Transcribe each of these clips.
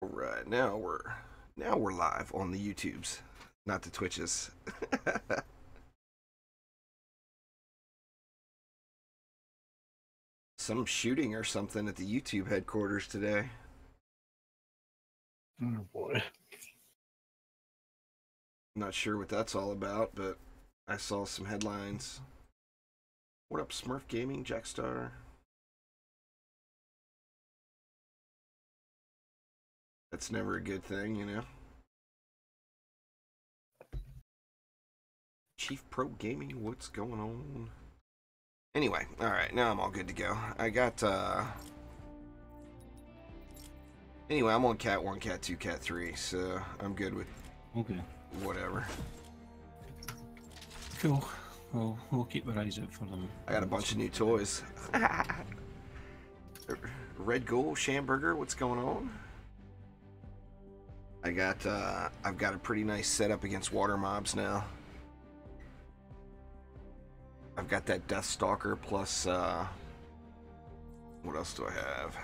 Alright, now we're live on the YouTubes, not the Twitches. Some shooting or something at the YouTube headquarters today. Oh boy. Not sure what that's all about, but I saw some headlines. What up, Smurf Gaming, Jackstar? That's never a good thing, you know? Chief Pro Gaming, what's going on? Anyway, alright, now I'm all good to go. I got, Anyway, I'm on Cat 1, Cat 2, Cat 3, so I'm good with whatever. Cool. Well, we'll keep our eyes out for them. I got a bunch of new toys. Red Ghoul, Shamburger, what's going on? I've got a pretty nice setup against water mobs now. I've got that Death Stalker plus, what else do I have?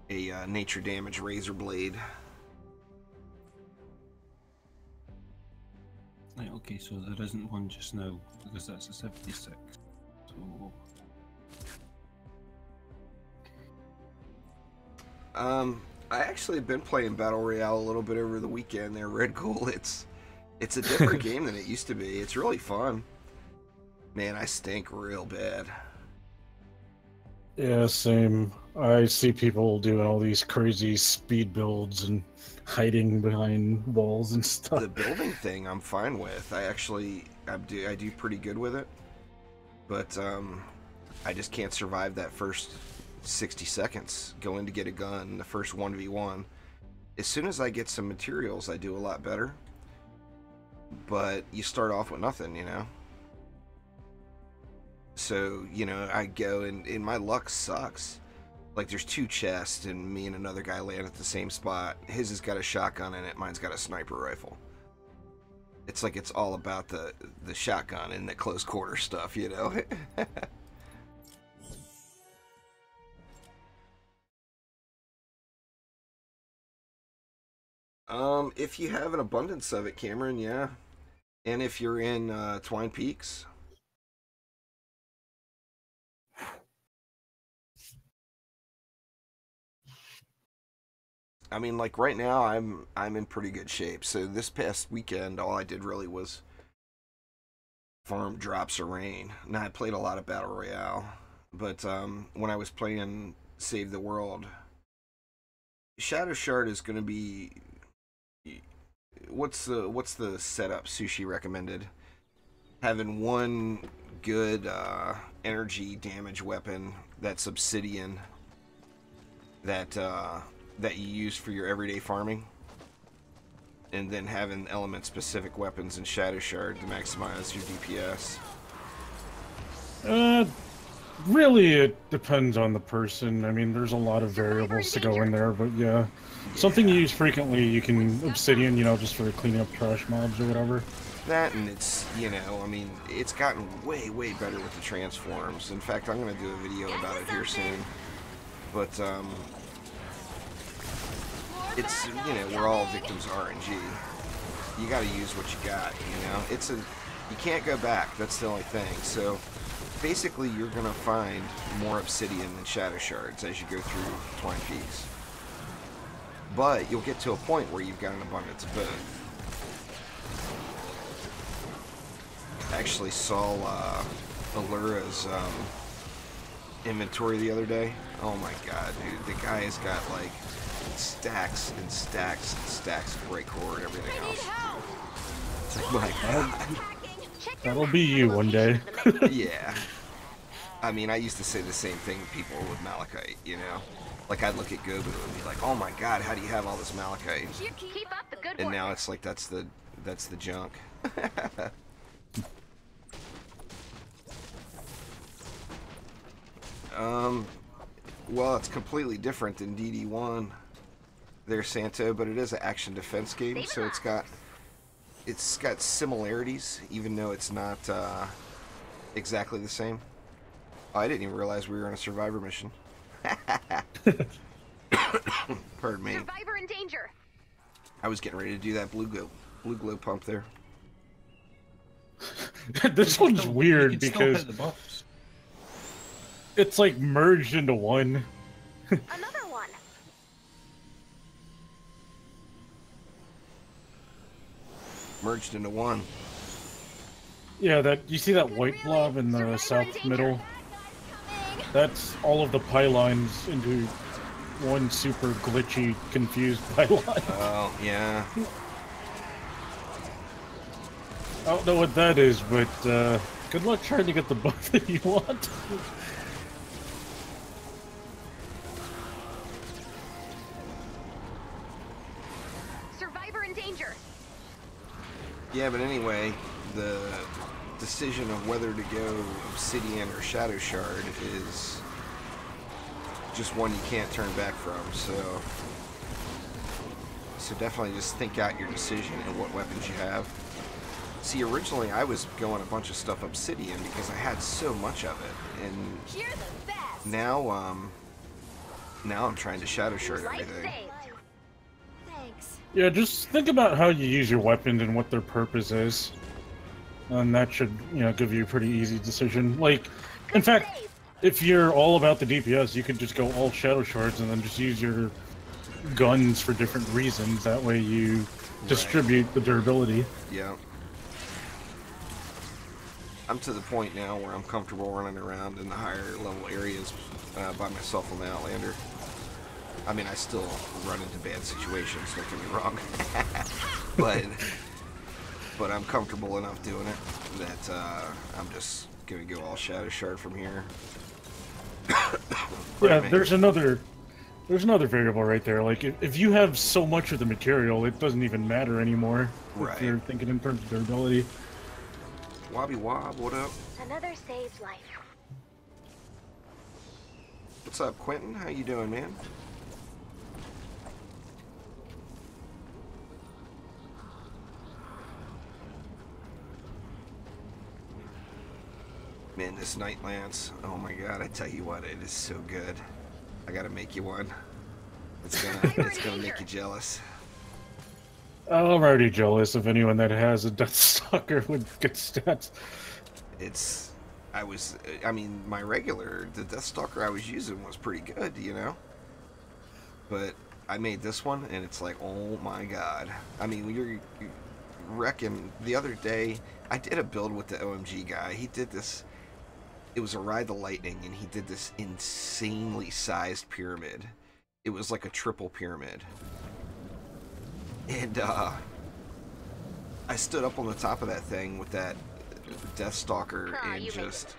A nature damage razor blade. Right, okay, so there isn't one just now, because that's a 76. So... I actually have been playing Battle Royale a little bit over the weekend there, Red Ghoul. It's a different game than it used to be. It's really fun. Man, I stink real bad. Yeah, same. I see people doing all these crazy speed builds and hiding behind walls and stuff. The building thing I'm fine with. I do pretty good with it. But I just can't survive that first 60 seconds going to get a gun, the first 1v1. As soon as I get some materials, I do a lot better. But you start off with nothing, you know? So, you know, I go and my luck sucks. Like, there's two chests, and me and another guy land at the same spot. His has got a shotgun in it, mine's got a sniper rifle. It's like it's all about the shotgun and the close quarter stuff, you know? If you have an abundance of it, Cameron, yeah. And if you're in Twine Peaks. I mean, like right now, I'm in pretty good shape. So this past weekend, all I did really was farm drops of rain. Now I played a lot of Battle Royale, but when I was playing Save the World, Shadow Shard is going to be. What's the setup Sushi recommended? Having one good energy damage weapon that's obsidian that you use for your everyday farming, and then having element specific weapons in Shadow Shard to maximize your DPS. Really, it depends on the person. I mean, there's a lot of variables to go in there, but yeah. Something you use frequently, you can obsidian, you know, just for cleaning up trash mobs or whatever. That, and it's, you know, I mean, it's gotten way, way better with the transforms. In fact, I'm going to do a video about it here soon. But, it's, you know, we're all victims of RNG. You got to use what you got, you know? You can't go back, that's the only thing. So, basically, you're going to find more obsidian than shadow shards as you go through Twine Peaks. But you'll get to a point where you've got an abundance of both. I actually saw Allura's inventory the other day. Oh my god, dude. The guy has got like stacks and stacks and stacks of break core and everything else. It's like, my god. That'll be you one day. Yeah. I mean, I used to say the same thing to people with malachite, you know? Like, I'd look at Gobu and be like, oh my god, how do you have all this malachite? Keep up the good work. And now it's like, that's the junk. Well, it's completely different than DD1 there, Santo, but it is an action defense game, so it's got similarities, even though it's not exactly the same. Oh, I didn't even realize we were on a survivor mission. Pardon me. Survivor in danger. I was getting ready to do that blue glow pump there. This one's weird You can still because hit the buffs. it's like merged into one. Another one. Merged into one. Yeah, that you see that white blob in the south middle? That's all of the pylons into one super glitchy, confused pylon. Oh, yeah. I don't know what that is, but good luck trying to get the buff that you want. Survivor in danger. Yeah, but anyway, the decision of whether to go Obsidian or Shadow Shard is just one you can't turn back from, so definitely just think out your decision and what weapons you have. See, originally I was going a bunch of stuff Obsidian because I had so much of it, and You're the best. now I'm trying to Shadow Shard Life everything. saved. Thanks. Yeah, just think about how you use your weapons and what their purpose is. And that should, you know, give you a pretty easy decision. Like, in fact, if you're all about the DPS, you could just go all Shadow Shards and then just use your guns for different reasons. That way you distribute the durability. Yeah. I'm to the point now where I'm comfortable running around in the higher level areas by myself on the Outlander. I mean, I still run into bad situations, don't get me wrong. but I'm comfortable enough doing it that I'm just gonna go all Shadow Shard from here. Yeah, there's another variable right there. Like, if you have so much of the material, it doesn't even matter anymore. Right. If you're thinking in terms of durability. Wobby Wob, what up? Another saved life. What's up, Quentin? How you doing, man? Man, this Night Lance, oh my god, I tell you what, it is so good. I gotta make you one. It's gonna make you jealous. I'm already jealous of anyone that has a Deathstalker with good stats. I mean, my regular, the Deathstalker I was using was pretty good, you know? But I made this one, and it's like, oh my god. I mean, you reckon the other day, I did a build with the OMG guy. He did this, it was a Ride the Lightning, and he did this insanely sized pyramid. It was like a triple pyramid. And, I stood up on the top of that thing with that Deathstalker and just,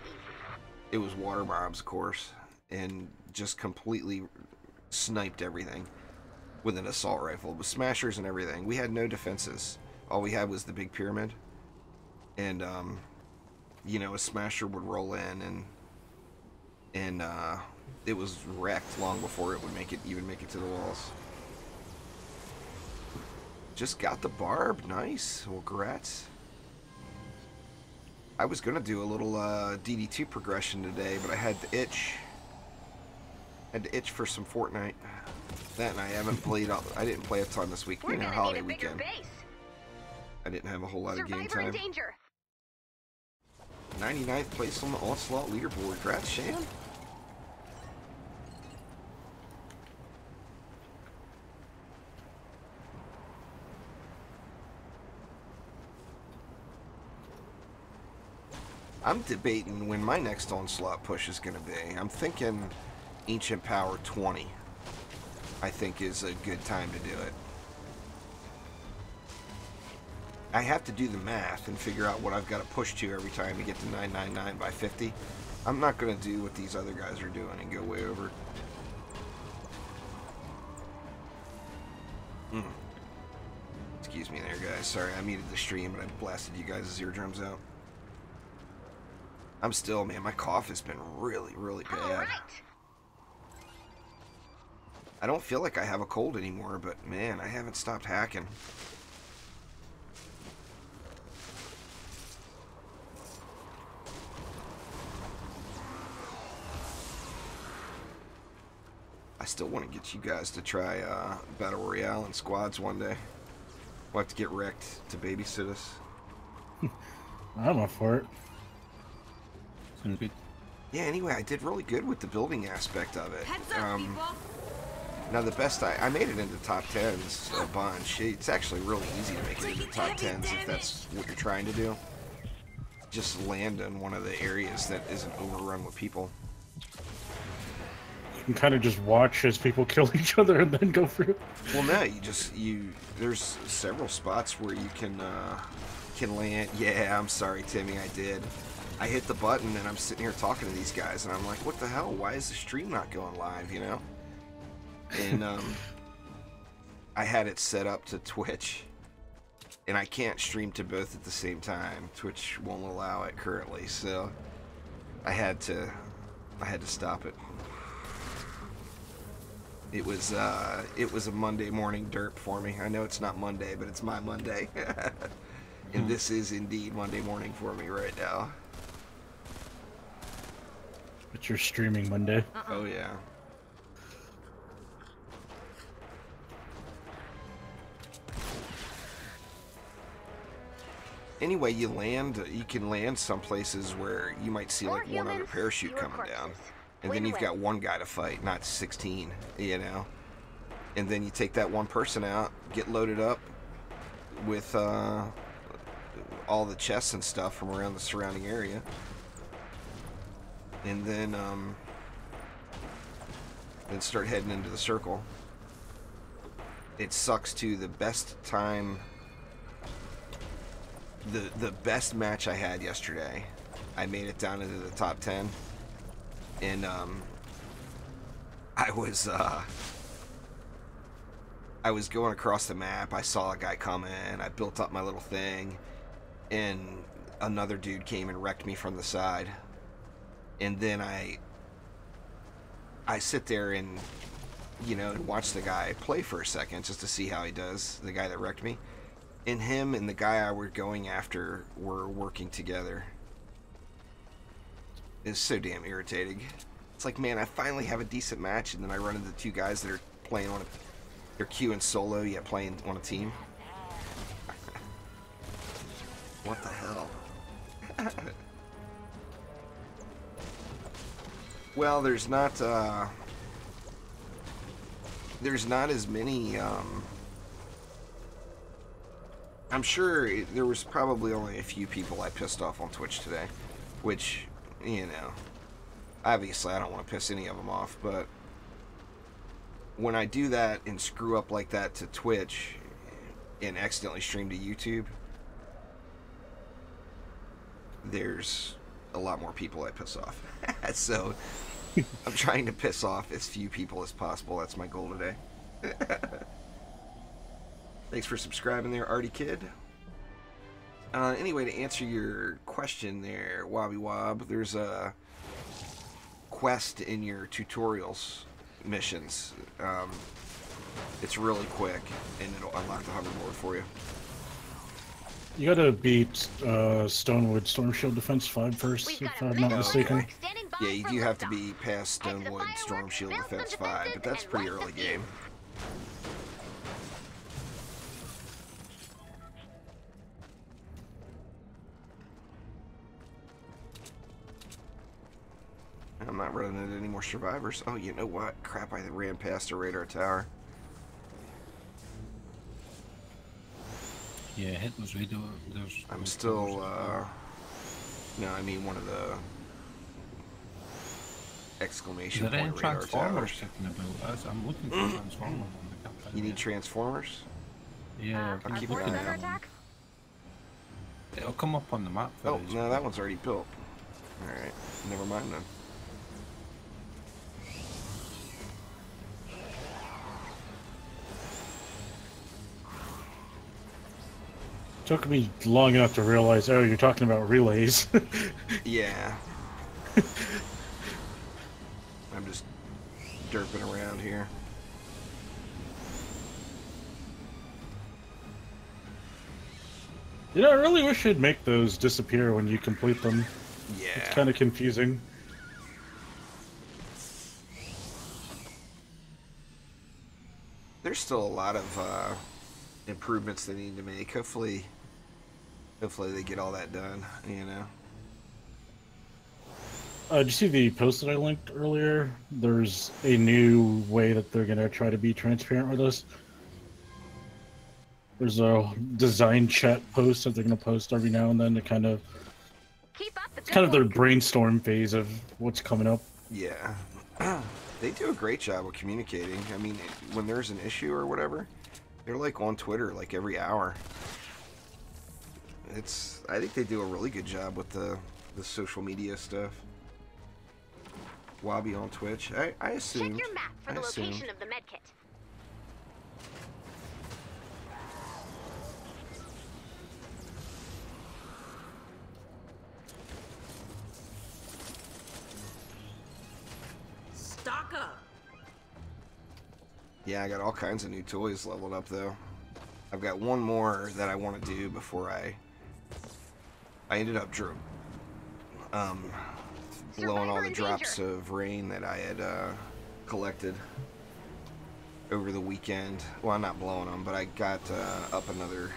it was water bombs, of course, and just completely sniped everything with an assault rifle, with smashers and everything. We had no defenses. All we had was the big pyramid, and, you know, a smasher would roll in, and it was wrecked long before it would even make it to the walls. Just got the barb. Nice. Well, congrats. I was going to do a little DD2 progression today, but I had to itch. Had to itch for some Fortnite. That and I haven't played, I didn't play a ton this week. You know, holiday weekend. I didn't have a whole lot of game time. 99th place on the Onslaught leaderboard. Congrats, Shan. I'm debating when my next Onslaught push is going to be. I'm thinking Ancient Power 20, I think, is a good time to do it. I have to do the math and figure out what I've got to push to every time to get to 999 by 50. I'm not going to do what these other guys are doing and go way over. Excuse me there, guys. Sorry, I muted the stream, but I blasted you guys' eardrums out. I'm still, man, my cough has been really, really bad. All right. I don't feel like I have a cold anymore, but man, I haven't stopped hacking. still want to get you guys to try Battle Royale and squads one day. We'll have to get wrecked to babysit us. I'm up for it. Sounds good. Yeah, anyway, I did really good with the building aspect of it. Heads up, people. Now the best, I made it into top 10s a bunch. It's actually really easy to make it into top 10s if that's what you're trying to do. Just land in one of the areas that isn't overrun with people. You can kind of just watch as people kill each other and then go through. Well, no, there's several spots where you can land. Yeah, I'm sorry, Timmy, I did. I hit the button and I'm sitting here talking to these guys and I'm like, what the hell? Why is the stream not going live, you know? And I had it set up to Twitch, and I can't stream to both at the same time. Twitch won't allow it currently, so I had to stop it. It was a Monday morning derp for me. I know it's not Monday, but it's my Monday, and this is indeed Monday morning for me right now. But you're streaming Monday. Oh yeah. Anyway, you can land some places where you might see like one other parachute coming down. And then you've got one guy to fight, not 16, you know? And then you take that one person out, get loaded up with all the chests and stuff from around the surrounding area. And then start heading into the circle. It sucks too, the best time... The best match I had yesterday, I made it down into the top 10, and I was going across the map. I saw a guy come in. I built up my little thing, and another dude came and wrecked me from the side. And then I sit there and watch the guy play for a second just to see how he does. The guy that wrecked me. And him and the guy I were going after were working together. It's so damn irritating. It's like, man, I finally have a decent match, and then I run into two guys that are playing they're queuing solo, yet playing on a team. What the hell? Well, there's not as many, I'm sure there was probably only a few people I pissed off on Twitch today, which, obviously I don't want to piss any of them off, but when I do that and screw up like that to Twitch and accidentally stream to YouTube, there's a lot more people I piss off. So I'm trying to piss off as few people as possible. That's my goal today. Thanks for subscribing there, Artie Kid. Anyway, to answer your question there, Wobby Wob, there's a quest in your tutorials missions. It's really quick, and it'll unlock the hoverboard for you. You gotta beat Stonewood Storm Shield Defense 5 first, if I'm not mistaken. Yeah, you do have to be past Stonewood Storm Shield Defense 5, but that's pretty early game. I'm not running into any more survivors. Oh, you know what? Crap, I ran past a radar tower. Yeah, hit those radar. I'm still, no, I mean one of the exclamation Is there any point radar transformers towers. kicking about? I'm looking for transformers. You need transformers? Yeah, I'll keep looking an eye at out. them. It'll come up on the map. Oh, no, that one's already built. Alright, never mind then. Took me long enough to realize, oh, you're talking about relays. Yeah. I'm just derping around here. I really wish you'd make those disappear when you complete them. Yeah. It's kind of confusing. There's still a lot of improvements they need to make. Hopefully they get all that done, you know. Did you see the post that I linked earlier? There's a new way that they're gonna try to be transparent with us. There's a design chat post that they're gonna post every now and then to kind of, Keep up the it's kind of their good work. brainstorm phase of what's coming up. Yeah. They do a great job of communicating. I mean, when there's an issue or whatever, they're like on Twitter like every hour. I think they do a really good job with the social media stuff. Wabi on Twitch. I assumed. Check your map for the location of the medkit. Stock up. Yeah, I got all kinds of new toys leveled up though. I've got one more that I want to do before I ended up blowing all the drops of rain that I had collected over the weekend. Well, not blowing them, but I got up another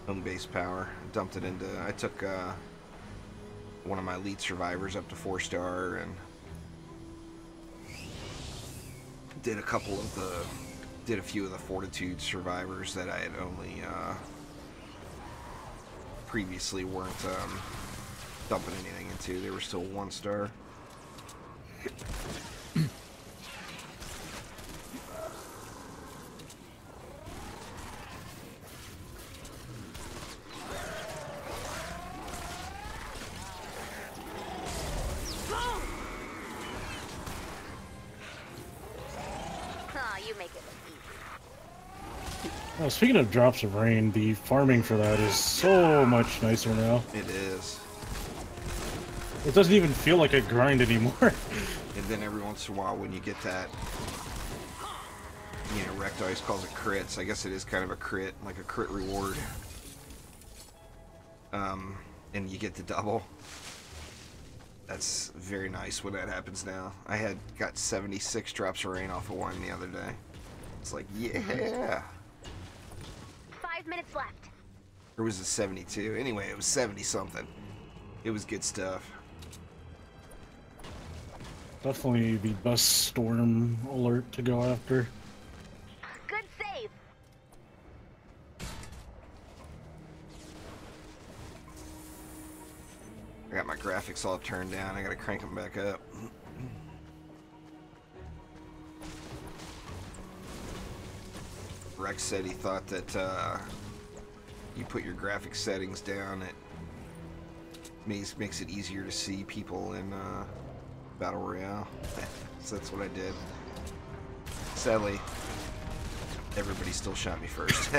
home base power. Dumped it into. I took one of my elite survivors up to 4-star and did a few of the fortitude survivors that I had only previously weren't dumping anything into. They were still 1-star. You make it look easy. Speaking of drops of rain, the farming for that is so much nicer now. It is. It doesn't even feel like a grind anymore. And then every once in a while when you get that, you know, Rect always calls it crits. I guess it is kind of a crit, like a crit reward. And you get the double. That's very nice when that happens now. I got 76 drops of rain off of one the other day. It's like, yeah. 5 minutes left. Or was it 72? Anyway, it was 70 something. It was good stuff. Definitely the best storm alert to go after. Good save. I got my graphics all turned down. I gotta crank them back up. Rex said he thought that you put your graphics settings down, it makes it easier to see people in Battle Royale. So that's what I did. Sadly, everybody still shot me first.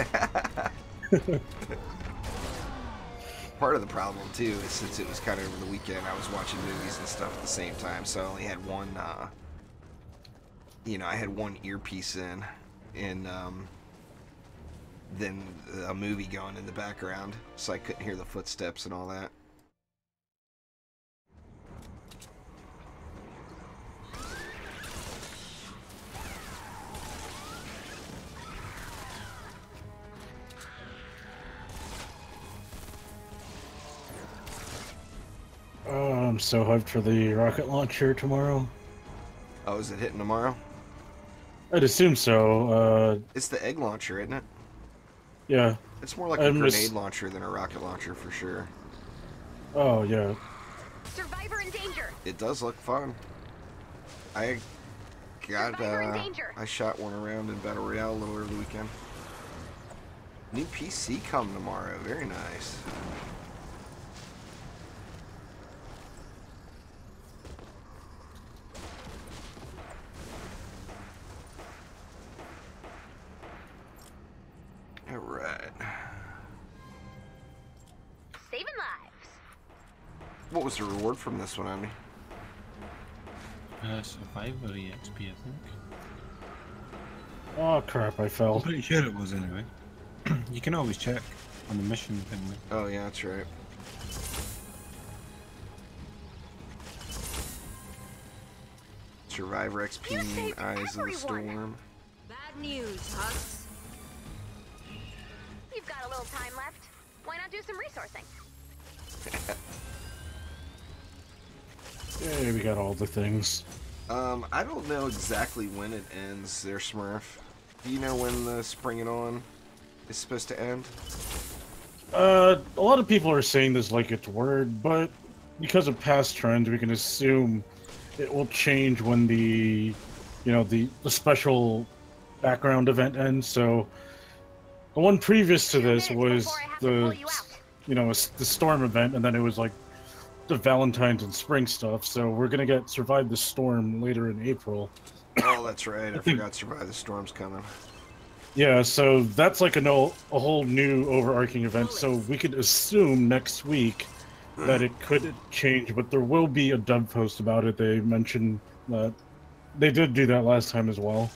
Part of the problem too is since it was kind of over the weekend, I was watching movies and stuff at the same time, so I only had one, you know, I had one earpiece in, and then a movie going in the background, so I couldn't hear the footsteps and all that. I'm so hyped for the rocket launcher tomorrow. Oh, is it hitting tomorrow? I'd assume so. It's the egg launcher, isn't it? Yeah. It's more like a grenade launcher than a rocket launcher for sure. Oh, yeah. Survivor in danger. It does look fun. I got, Survivor in danger. I shot one around in Battle Royale a little over the weekend. New PC come tomorrow. Very nice. Alright. Saving lives. What was the reward from this one, Andy? Survivor EXP, I think. Oh, crap, I I'm fell. pretty sure it was anyway. You can always check on the mission thing. Oh, yeah, that's right. Survivor XP, You saved Eyes of the everyone. Storm. Bad news, Hugs? You've got a little time left. Why not do some resourcing? Yeah, we got all the things. I don't know exactly when it ends there, Smurf. Do you know when the Spring It On is supposed to end? A lot of people are saying this like it's word, but because of past trends, we can assume it will change when the special background event ends. So the one previous to 2 this minutes was before I have to pull the you out. the storm event, and then it was like the Valentine's and spring stuff. So we're gonna get Survive the Storm later in April. Oh, that's right. I forgot Survive the Storm's coming. Yeah, so that's like a whole new overarching event. So we could assume next week that it could change, but there will be a dub post about it. They mentioned that they did do that last time as well.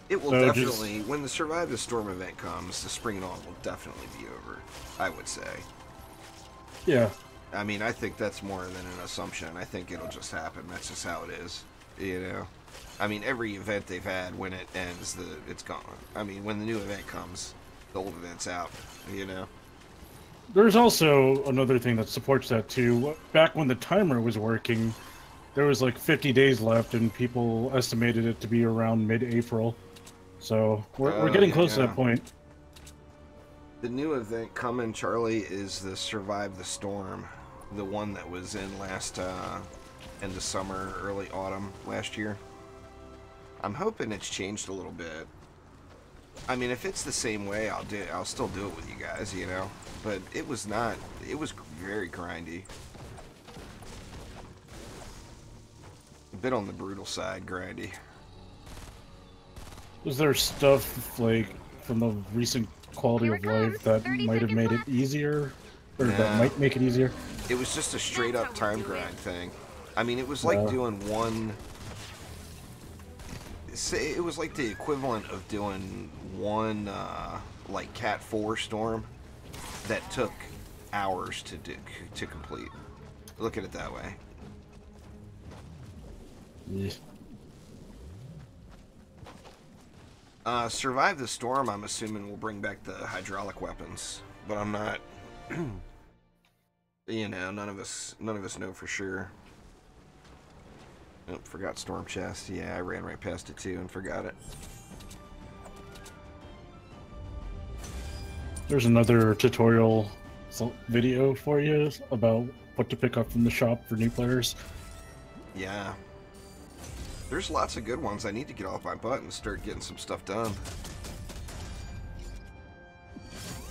It will So definitely, when the Survive the Storm event comes, the Spring It On will definitely be over, I would say. Yeah. I mean, I think that's more than an assumption. I think it'll just happen. That's just how it is, you know? I mean, every event they've had, when it ends, it's gone. I mean, when the new event comes, the old event's out, you know? There's also another thing that supports that too. Back when the timer was working, there was like 50 days left, and people estimated it to be around mid-April. So we're getting close to that point. The new event coming, Charlie, is the Survive the Storm. The one that was in last end of summer, early autumn last year. I'm hoping it's changed a little bit. I mean, if it's the same way, I'll still do it with you guys, you know. But it was not. It was very grindy. A bit on the brutal side, grindy. Was there stuff like from the recent quality of life that might have made it easier, or that might make it easier? It was just a straight up time grind thing. I mean, it was like doing one. Say it was like the equivalent of doing one like Cat 4 storm that took hours to complete. Look at it that way. Yeah. Survive the Storm, I'm assuming will bring back the hydraulic weapons, but I'm not. You know, none of us know for sure. Oh, forgot Storm Chest. Yeah, I ran right past it too and forgot it. There's another tutorial video for you about what to pick up from the shop for new players. Yeah. There's lots of good ones. I need to get off my butt and start getting some stuff done.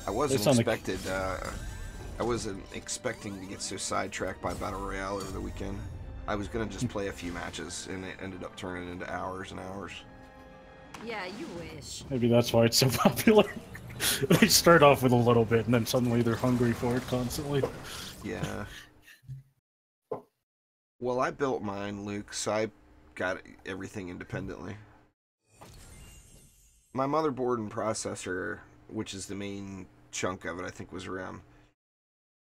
I wasn't expecting to get so sidetracked by Battle Royale over the weekend. I was gonna just play a few matches, and it ended up turning into hours and hours. Yeah, you wish. Maybe that's why it's so popular. They start off with a little bit, and then suddenly they're hungry for it constantly. Yeah. Well, I built mine, Luke, so I got everything independently. My motherboard and processor, which is the main chunk of it, I think was around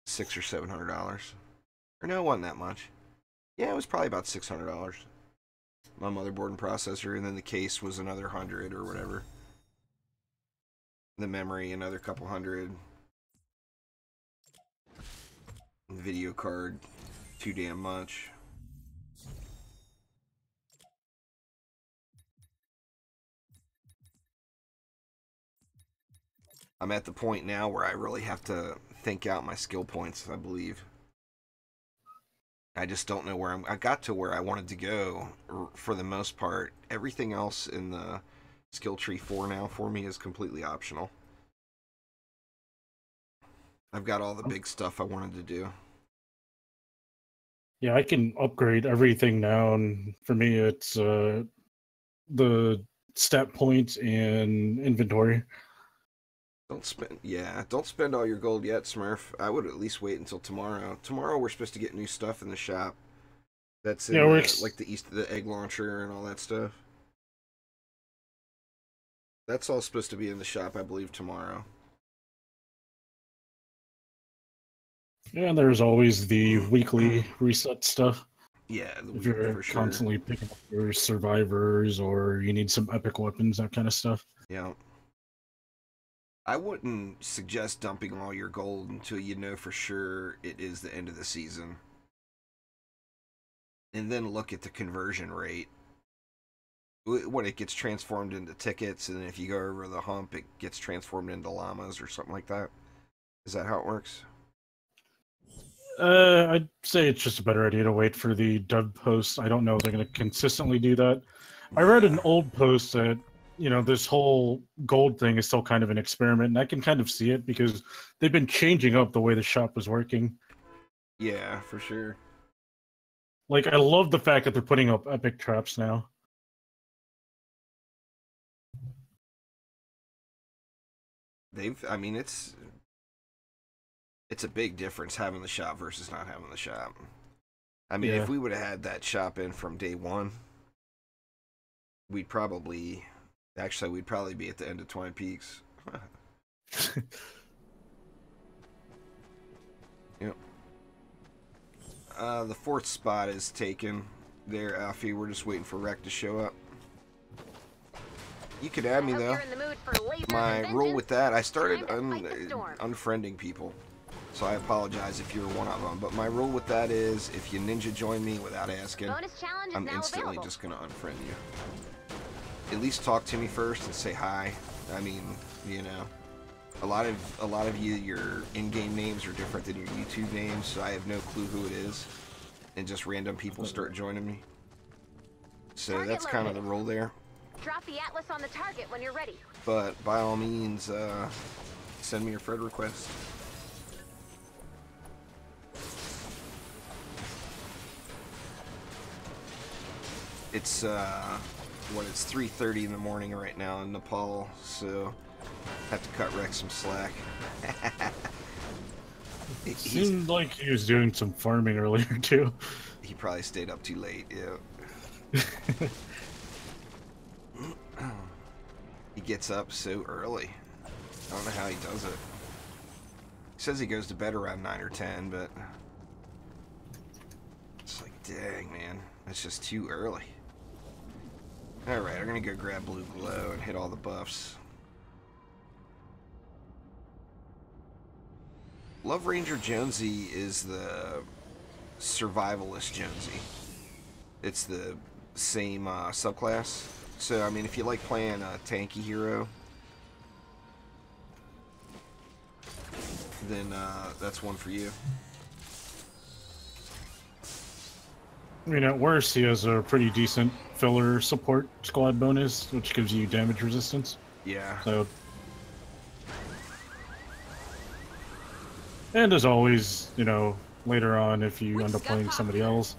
$600 or $700. Or no, it wasn't that much. Yeah, it was probably about $600. My motherboard and processor, and then the case was another 100 or whatever. The memory, another couple hundred. The video card, too damn much. I'm at the point now where I really have to think out my skill points, I believe. I just don't know where I got to where I wanted to go for the most part. Everything else in the skill tree 4 now for me is completely optional. I've got all the big stuff I wanted to do. Yeah, I can upgrade everything now, and for me it's the stat points and inventory. Don't spend all your gold yet, Smurf. I would at least wait until tomorrow. Tomorrow we're supposed to get new stuff in the shop. That's in like the egg launcher and all that stuff. That's all supposed to be in the shop, I believe, tomorrow. Yeah, there's always the weekly reset stuff. Yeah, If you're for sure. constantly picking up your survivors or you need some epic weapons, that kind of stuff. Yeah. I wouldn't suggest dumping all your gold until you know for sure it is the end of the season. And then look at the conversion rate. When it gets transformed into tickets, and if you go over the hump, it gets transformed into llamas or something like that. Is that how it works? I'd say it's just a better idea to wait for the dev post. I don't know if they're going to consistently do that. I read an old post that, this whole gold thing is still kind of an experiment, and I can kind of see it because they've been changing up the way the shop was working. Yeah, for sure. Like, I love the fact that they're putting up epic traps now. I mean, it's a big difference having the shop versus not having the shop. I mean, if we would have had that shop in from day one, we'd probably be at the end of Twine Peaks. Yep. The fourth spot is taken there, Alfie. We're just waiting for Rec to show up. You could add me, though. My rule with that, I started unfriending people. So I apologize if you're one of them. But my rule with that is, if you ninja join me without asking, I'm instantly just going to unfriend you. At least talk to me first and say hi. I mean, a lot of you, your in-game names are different than your YouTube names, so I have no clue who it is. And just random people start joining me. So that's kind of the rule there. Drop the atlas on the target when you're ready. But by all means, send me your friend request. It's it's 3:30 in the morning right now in Nepal, so have to cut Rex some slack. It seemed like he was doing some farming earlier too. He probably stayed up too late, yeah. He gets up so early. I don't know how he does it. He says he goes to bed around 9 or 10, but it's like, dang, man, that's just too early. Alright, I'm gonna go grab Blue Glow and hit all the buffs. Love Ranger Jonesy is the survivalist Jonesy. It's the same subclass. So, I mean, if you like playing a tanky hero, then that's one for you. I mean, at worst, he has a pretty decent filler support squad bonus, which gives you damage resistance. Yeah. So, and as always, later on, if you end up playing somebody else,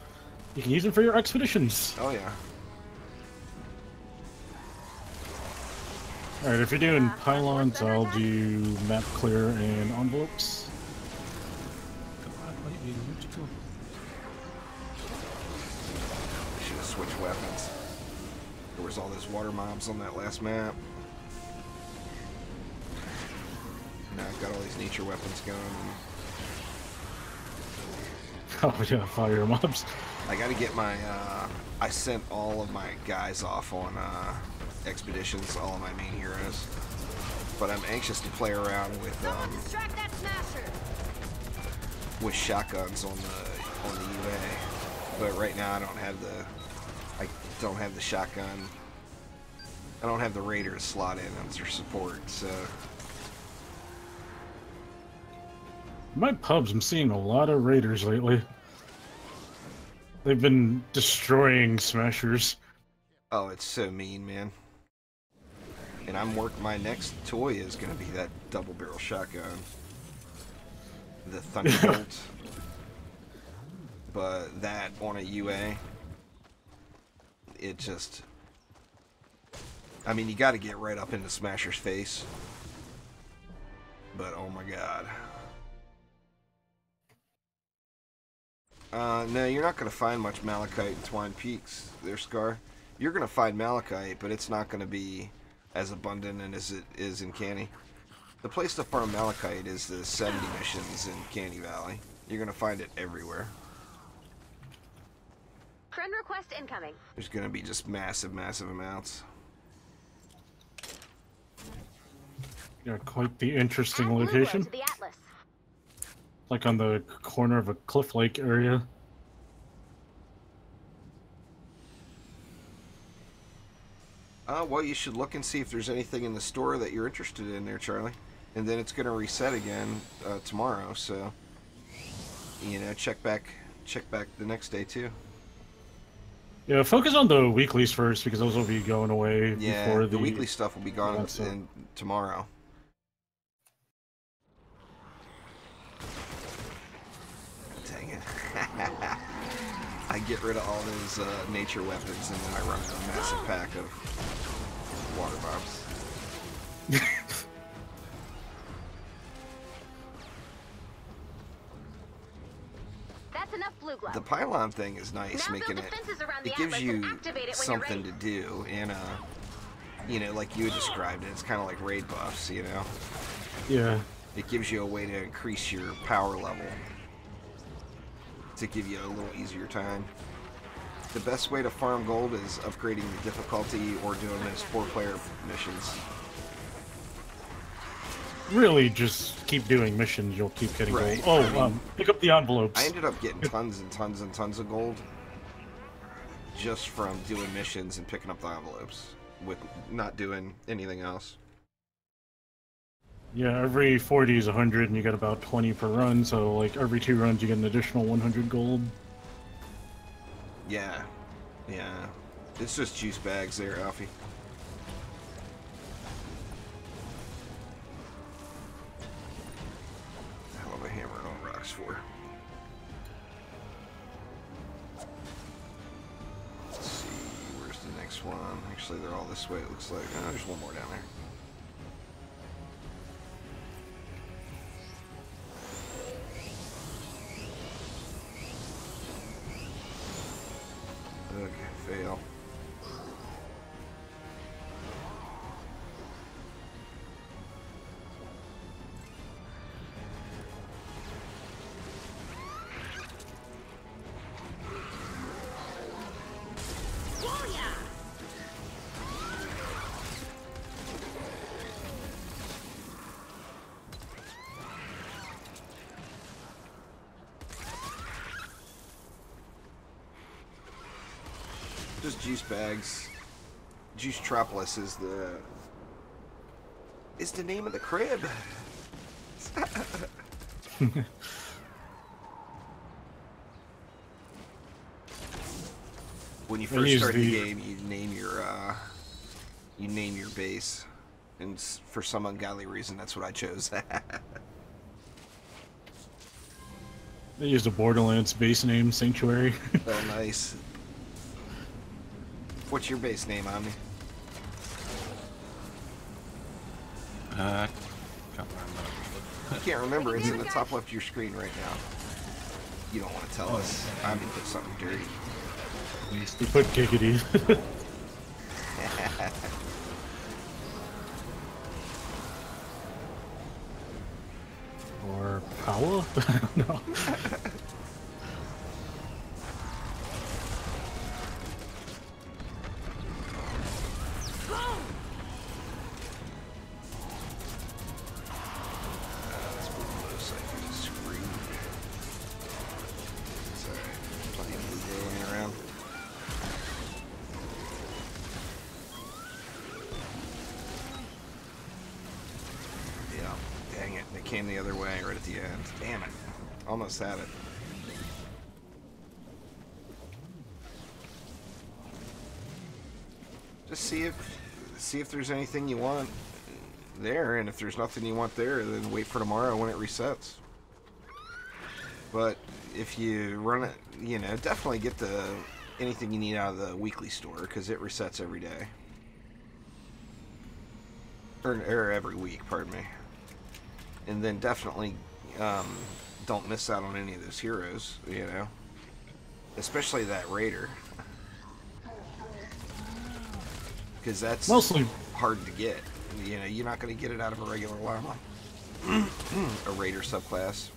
you can use him for your expeditions. Oh, yeah. Alright, if you're doing pylons, I'll do map clear and envelopes. I should have switched weapons. There was all those water mobs on that last map. Now I've got all these nature weapons going. Oh yeah, fire mobs. I gotta get my, I sent all of my guys off on, expeditions, all of my main heroes. But I'm anxious to play around with shotguns on the UA. But right now I don't have the shotgun. I don't have the raider to slot in as their support, so. My pubs, I'm seeing a lot of raiders lately. They've been destroying smashers. Oh, it's so mean, man. And my next toy is going to be that double barrel shotgun. The Thunderbolt. But that on a UA, it just... I mean, you got to get right up into Smasher's face. But, oh my god. No, you're not going to find much Malachite in Twine Peaks there, Scar. You're going to find Malachite, but it's not going to be as abundant as it is in Canny. The place to farm Malachite is the 70 missions in Canny Valley. You're going to find it everywhere. Friend request incoming. There's gonna be just massive, massive amounts. Yeah, quite the interesting Add Blue Glow location. to the Atlas. Like on the corner of a cliff lake area. Well, you should look and see if there's anything in the store that you're interested in there, Charlie. And then it's gonna reset again tomorrow, so you know, check back the next day too. Yeah, focus on the weeklies first because those will be going away Yeah, before the weekly stuff will be gone tomorrow. Dang it. I get rid of all those nature weapons and then I run a massive pack of water bombs. That's enough Blue Glow. The pylon thing is nice, Now making build it. defenses around the It gives Atlas you and activate it when something you're to do, and you know, like you had described it, it's kind of like raid buffs, you know. Yeah. It gives you a way to increase your power level to give you a little easier time. The best way to farm gold is upgrading the difficulty or doing those 4-player missions. Really, just keep doing missions. You'll keep getting Right. gold. I Oh, mean, pick up the envelopes. I ended up getting tons and tons and tons of gold just from doing missions and picking up the envelopes with not doing anything else. Yeah, every 40 is 100, and you get about 20 per run. So, like every 2 runs, you get an additional 100 gold. Yeah, yeah. It's just juice bags there, Alfie. Hell of a hammer on rocks for. Let's see, where's the next one? Actually, they're all this way, it looks like. Oh, there's one more down there. Okay, fail. Just juice bags. Juice Tropolis is the name of the crib. When you first start the game, you name your base, and for some ungodly reason, that's what I chose. They used a Borderlands base name, Sanctuary. Oh, nice. What's your base name, Omni? Can't remember. You can't remember. It's in the top left of your screen right now. You don't want to tell us. Omni put something dirty. You put Giggity. Or Power? I don't know. Came the other way right at the end. Damn it. Almost had it. Just see if there's anything you want there, and if there's nothing you want there, then wait for tomorrow when it resets. But if you run it, you know, definitely get anything you need out of the weekly store, because it resets every day. Or every week, pardon me. And then definitely don't miss out on any of those heroes, you know. Especially that Raider. Because that's mostly hard to get. You know, you're not going to get it out of a regular llama. A Raider subclass.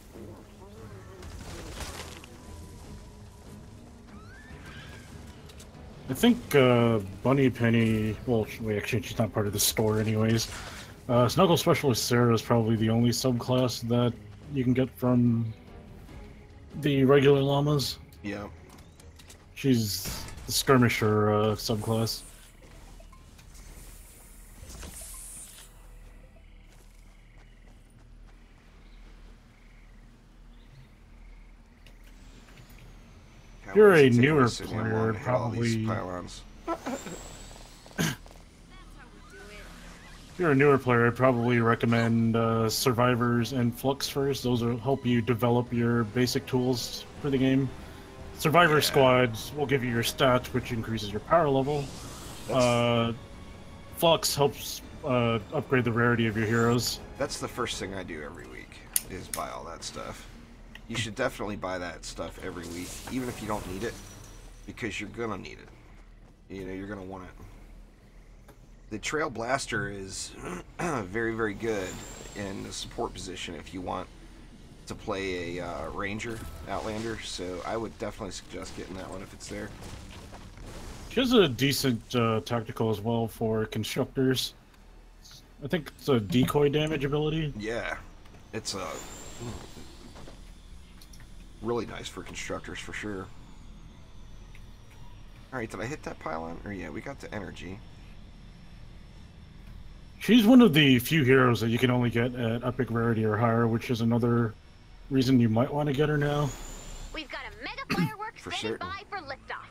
I think Bunny Penny. Well, wait, actually, she's not part of the store, anyways. Snuggle Specialist Sarah is probably the only subclass that you can get from the regular llamas. Yeah. She's the skirmisher subclass. God, You're what does a it take me newer to sit here player, and hit all these probably. pylons? If you're a newer player, I'd probably recommend Survivors and Flux first. Those will help you develop your basic tools for the game. Survivor Yeah. squads will give you your stats, which increases your power level. Flux helps upgrade the rarity of your heroes. That's the first thing I do every week, is buy all that stuff. You should definitely buy that stuff every week, even if you don't need it, because you're gonna need it. You know, you're gonna want it. The Trail Blaster is very, very good in the support position if you want to play a Ranger, Outlander, so I would definitely suggest getting that one if it's there. She has a decent tactical as well for constructors. I think it's a decoy damage ability. Yeah, it's really nice for constructors for sure. Alright, did I hit that pylon? Or yeah, we got the energy. She's one of the few heroes that you can only get at epic rarity or higher, which is another reason you might want to get her now. We've got a mega firework For standing certain. by for liftoff.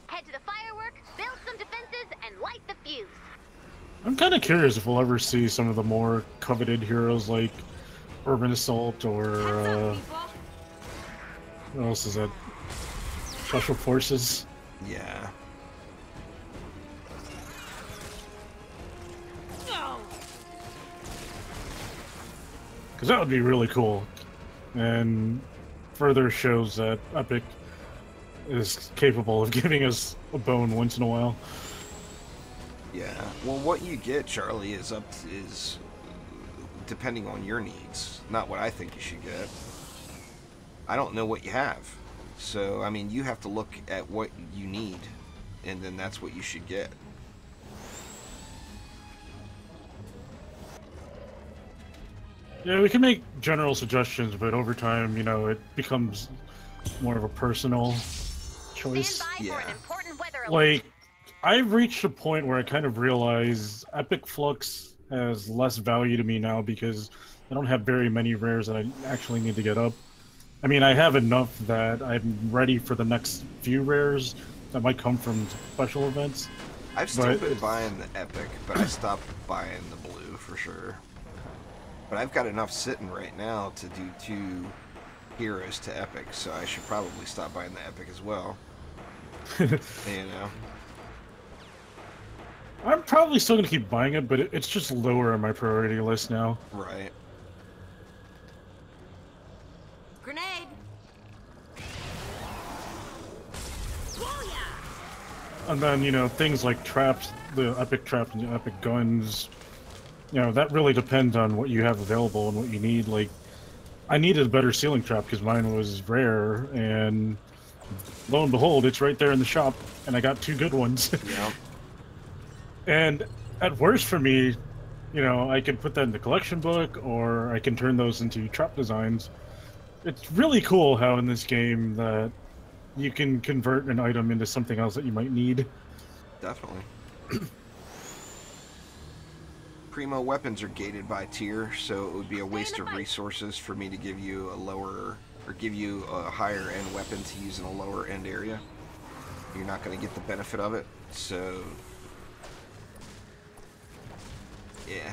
Head to the firework, build some defenses, and light the fuse. I'm kind of curious if we'll ever see some of the more coveted heroes like Urban Assault or Heads up, people. what else is that? Special Forces. Yeah. Because that would be really cool. And further shows that Epic is capable of giving us a bone once in a while. Yeah. Well, what you get, Charlie, is depending on your needs, not what I think you should get. I don't know what you have. So, I mean, you have to look at what you need, and then that's what you should get. Yeah, we can make general suggestions, but over time, you know, it becomes more of a personal choice. Stand by for an Yeah. important weather alert. Like, I've reached a point where I kind of realize Epic Flux has less value to me now because I don't have very many rares that I actually need to get up. I mean, I have enough that I'm ready for the next few rares that might come from special events. I've still But been it's- buying the Epic, but I stopped buying the Blue for sure. But I've got enough sitting right now to do 2 heroes to Epic, so I should probably stop buying the Epic as well. You know? I'm probably still going to keep buying it, but it's just lower on my priority list now. Right. Grenade. And then, you know, things like traps, the Epic traps and the Epic guns, you know, that really depends on what you have available and what you need. Like, I needed a better ceiling trap because mine was rare, and lo and behold, it's right there in the shop, and I got 2 good ones. Yeah. And at worst for me, you know, I can put that in the collection book, or I can turn those into trap designs. It's really cool how in this game that you can convert an item into something else that you might need. Definitely. Primo weapons are gated by tier, so it would be a waste of resources for me to give you a lower, or give you a higher end weapon to use in a lower end area. You're not going to get the benefit of it, so yeah.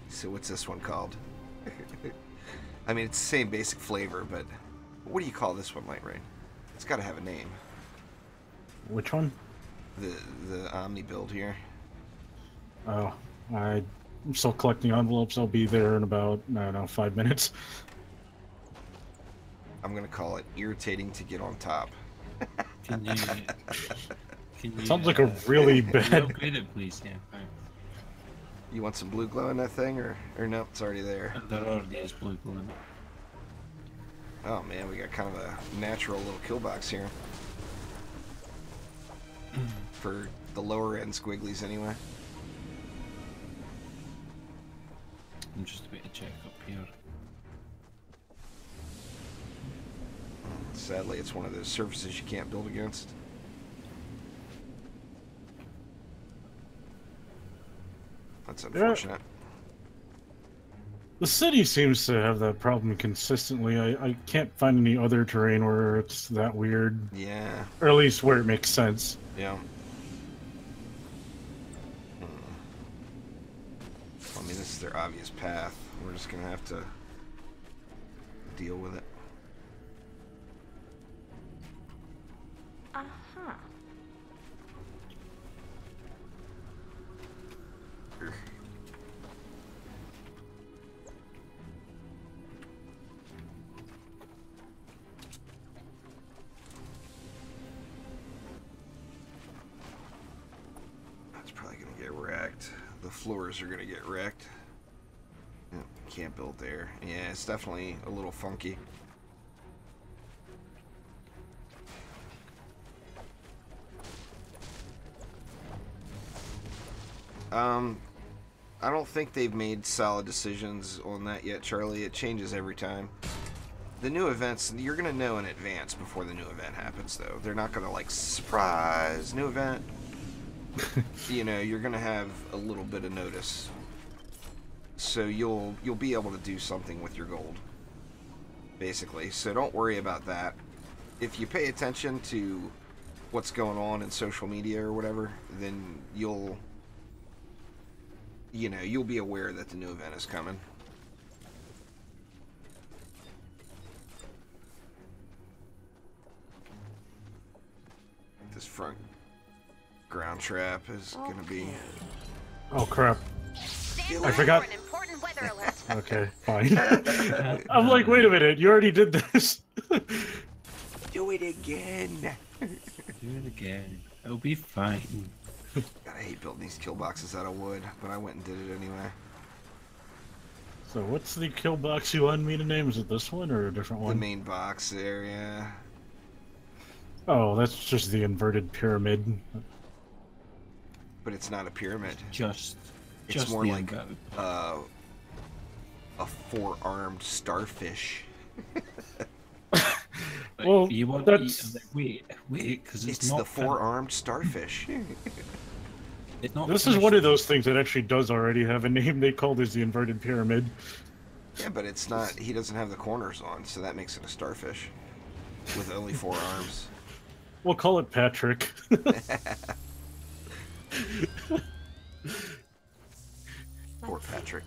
So what's this one called? I mean, it's the same basic flavor, but what do you call this one, Light Rain? It's got to have a name. Which one? The Omni build here. Oh, I'm still collecting envelopes. I'll be there in about, I don't know, 5 minutes. I'm gonna call it irritating to get on top. Can you? Can you? Sounds like a really Can you bad. upgrade it, please? Yeah. Right. You want some blue glow in that thing, or no? It's already there. There already is blue glue in it. Oh man, we got kind of a natural little kill box here. For the lower end squigglies anyway. I'm just about to check up here. Sadly, it's one of those surfaces you can't build against. That's unfortunate. The city seems to have that problem consistently. I can't find any other terrain where it's that weird. Yeah. Or at least where it makes sense. Yeah. I mean, this is their obvious path. We're just gonna have to deal with it. Uh-huh. That's probably gonna get wrecked. The floors are gonna get wrecked. Yep, can't build there. Yeah, it's definitely a little funky. I don't think they've made solid decisions on that yet, Charlie. It changes every time. The new events, you're going to know in advance before the new event happens, though. They're not going to, like, surprise, new event. You know, you're going to have a little bit of notice. So you'll be able to do something with your gold, basically. So don't worry about that. If you pay attention to what's going on in social media or whatever, then you'll be aware that the new event is coming. This front ground trap is gonna be... Oh crap. Stand I by forgot. for an important weather alert. Okay, fine. I'm like, wait a minute, you already did this. Do it again! Do it again. It'll be fine. God, I hate building these kill boxes out of wood, but I went and did it anyway. So what's the kill box you wanted me to name? Is it this one or a different The one? main box area. Oh, that's just the inverted pyramid. But it's not a pyramid. Just more the like inverted. a four-armed starfish. Well, you want that's... wait, because It's not the four-armed starfish. It's not. This is one of those things that actually does already have a name. They called it the inverted pyramid. Yeah, but it's not. He doesn't have the corners on, so that makes it a starfish with only four arms. We'll call it Patrick. Poor Patrick.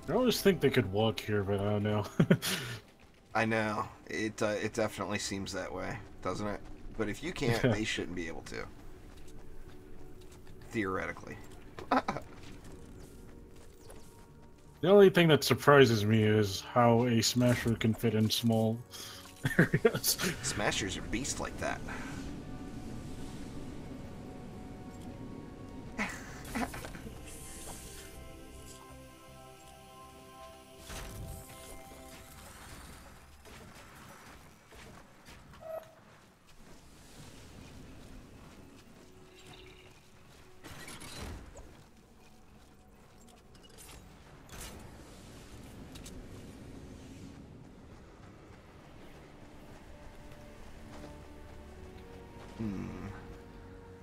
I always think they could walk here, but I don't know. I know. It definitely seems that way, doesn't it? But if you can't, they shouldn't be able to. Theoretically. The only thing that surprises me is how a smasher can fit in small areas. Smashers are beasts like that.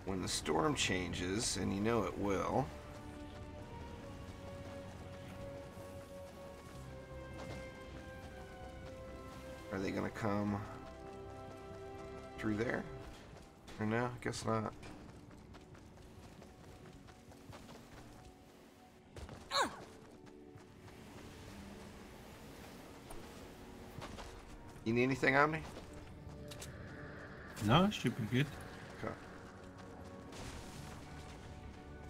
When the storm changes, and you know it will, are they gonna come through there? Or no? I guess not. You need anything, Omni? No, it should be good. Okay.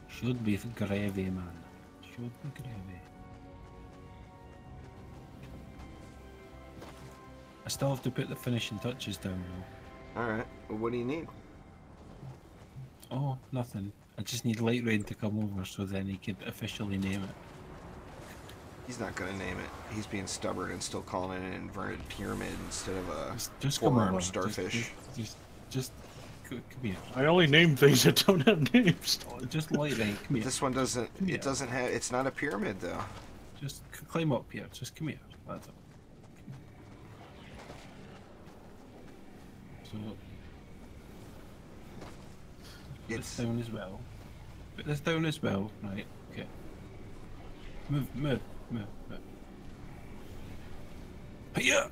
Should be gravy, man. would be gravy. I still have to put the finishing touches down though. Alright, well, what do you need? Oh, nothing. I just need Light Rain to come over so then he could officially name it. He's not gonna name it. He's being stubborn and still calling it an inverted pyramid instead of a Just come four-armed over. starfish. Just come here. I only name things that don't have names. Just Light Rain, come here. This one doesn't. Yeah. It doesn't have. It's not a pyramid though. Just climb up here. Just come here. That's all. So put this down as well. Put this down as well. Right. Okay. Move. Yeah.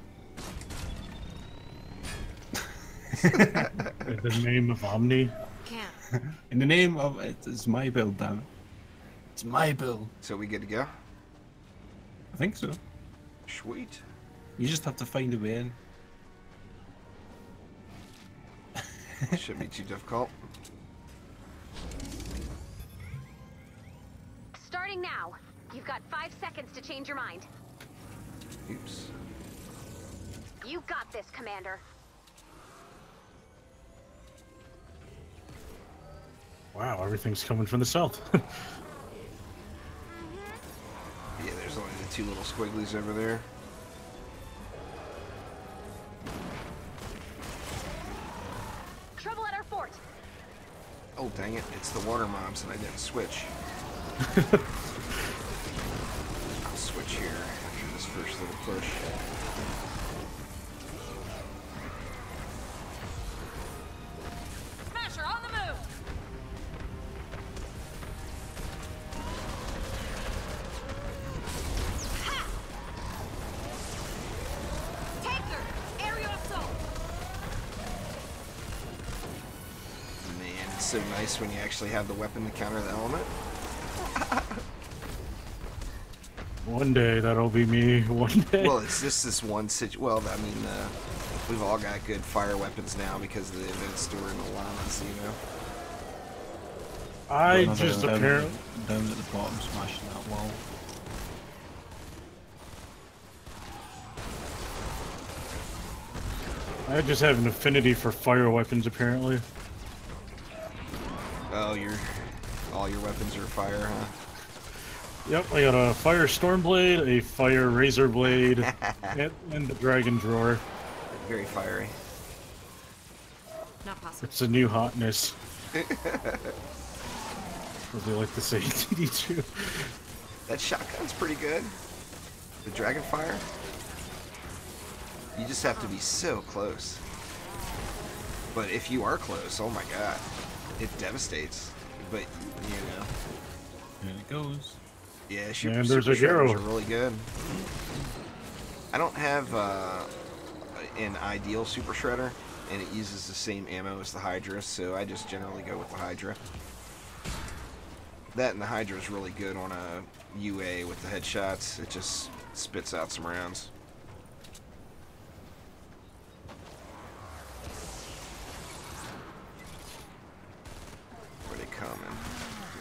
In the name of Omni. Can't. In the name of it's my build, damn it. It's my build. So we good to go? I think so. Sweet. You just have to find a way in. Shouldn't be too difficult. Starting now. You've got 5 seconds to change your mind. Oops. You got this, Commander. Wow, everything's coming from the south. Yeah, there's only the two little squigglies over there. Trouble at our fort. Oh dang it! It's the water mobs, and I didn't switch. I'll switch here after this first little push. Smasher on the move. Ha! Taker, aerial assault. Man, it's so nice when you actually have the weapon to counter the element. One day that'll be me. One day. Well, it's just this one Well, I mean, we've all got good fire weapons now because of the events during the llamas, you know. I Another just down, apparently. down at the bottom, smashing that wall. I just have an affinity for fire weapons apparently. Oh, all your weapons are fire, huh? Yep, I got a fire storm blade, a fire razor blade, and the dragon drawer. Very fiery. Not possible. It's a new hotness. As they like to say, TD2. That shotgun's pretty good. The dragon fire. You just have to be so close. But if you are close, oh my god, it devastates. But you know, There it goes. yeah, And there's a shredders hero. are really good. I don't have an ideal super shredder, and it uses the same ammo as the Hydra, so I just generally go with the Hydra. That and the Hydra is really good on a UA with the headshots. It just spits out some rounds. Where are they coming?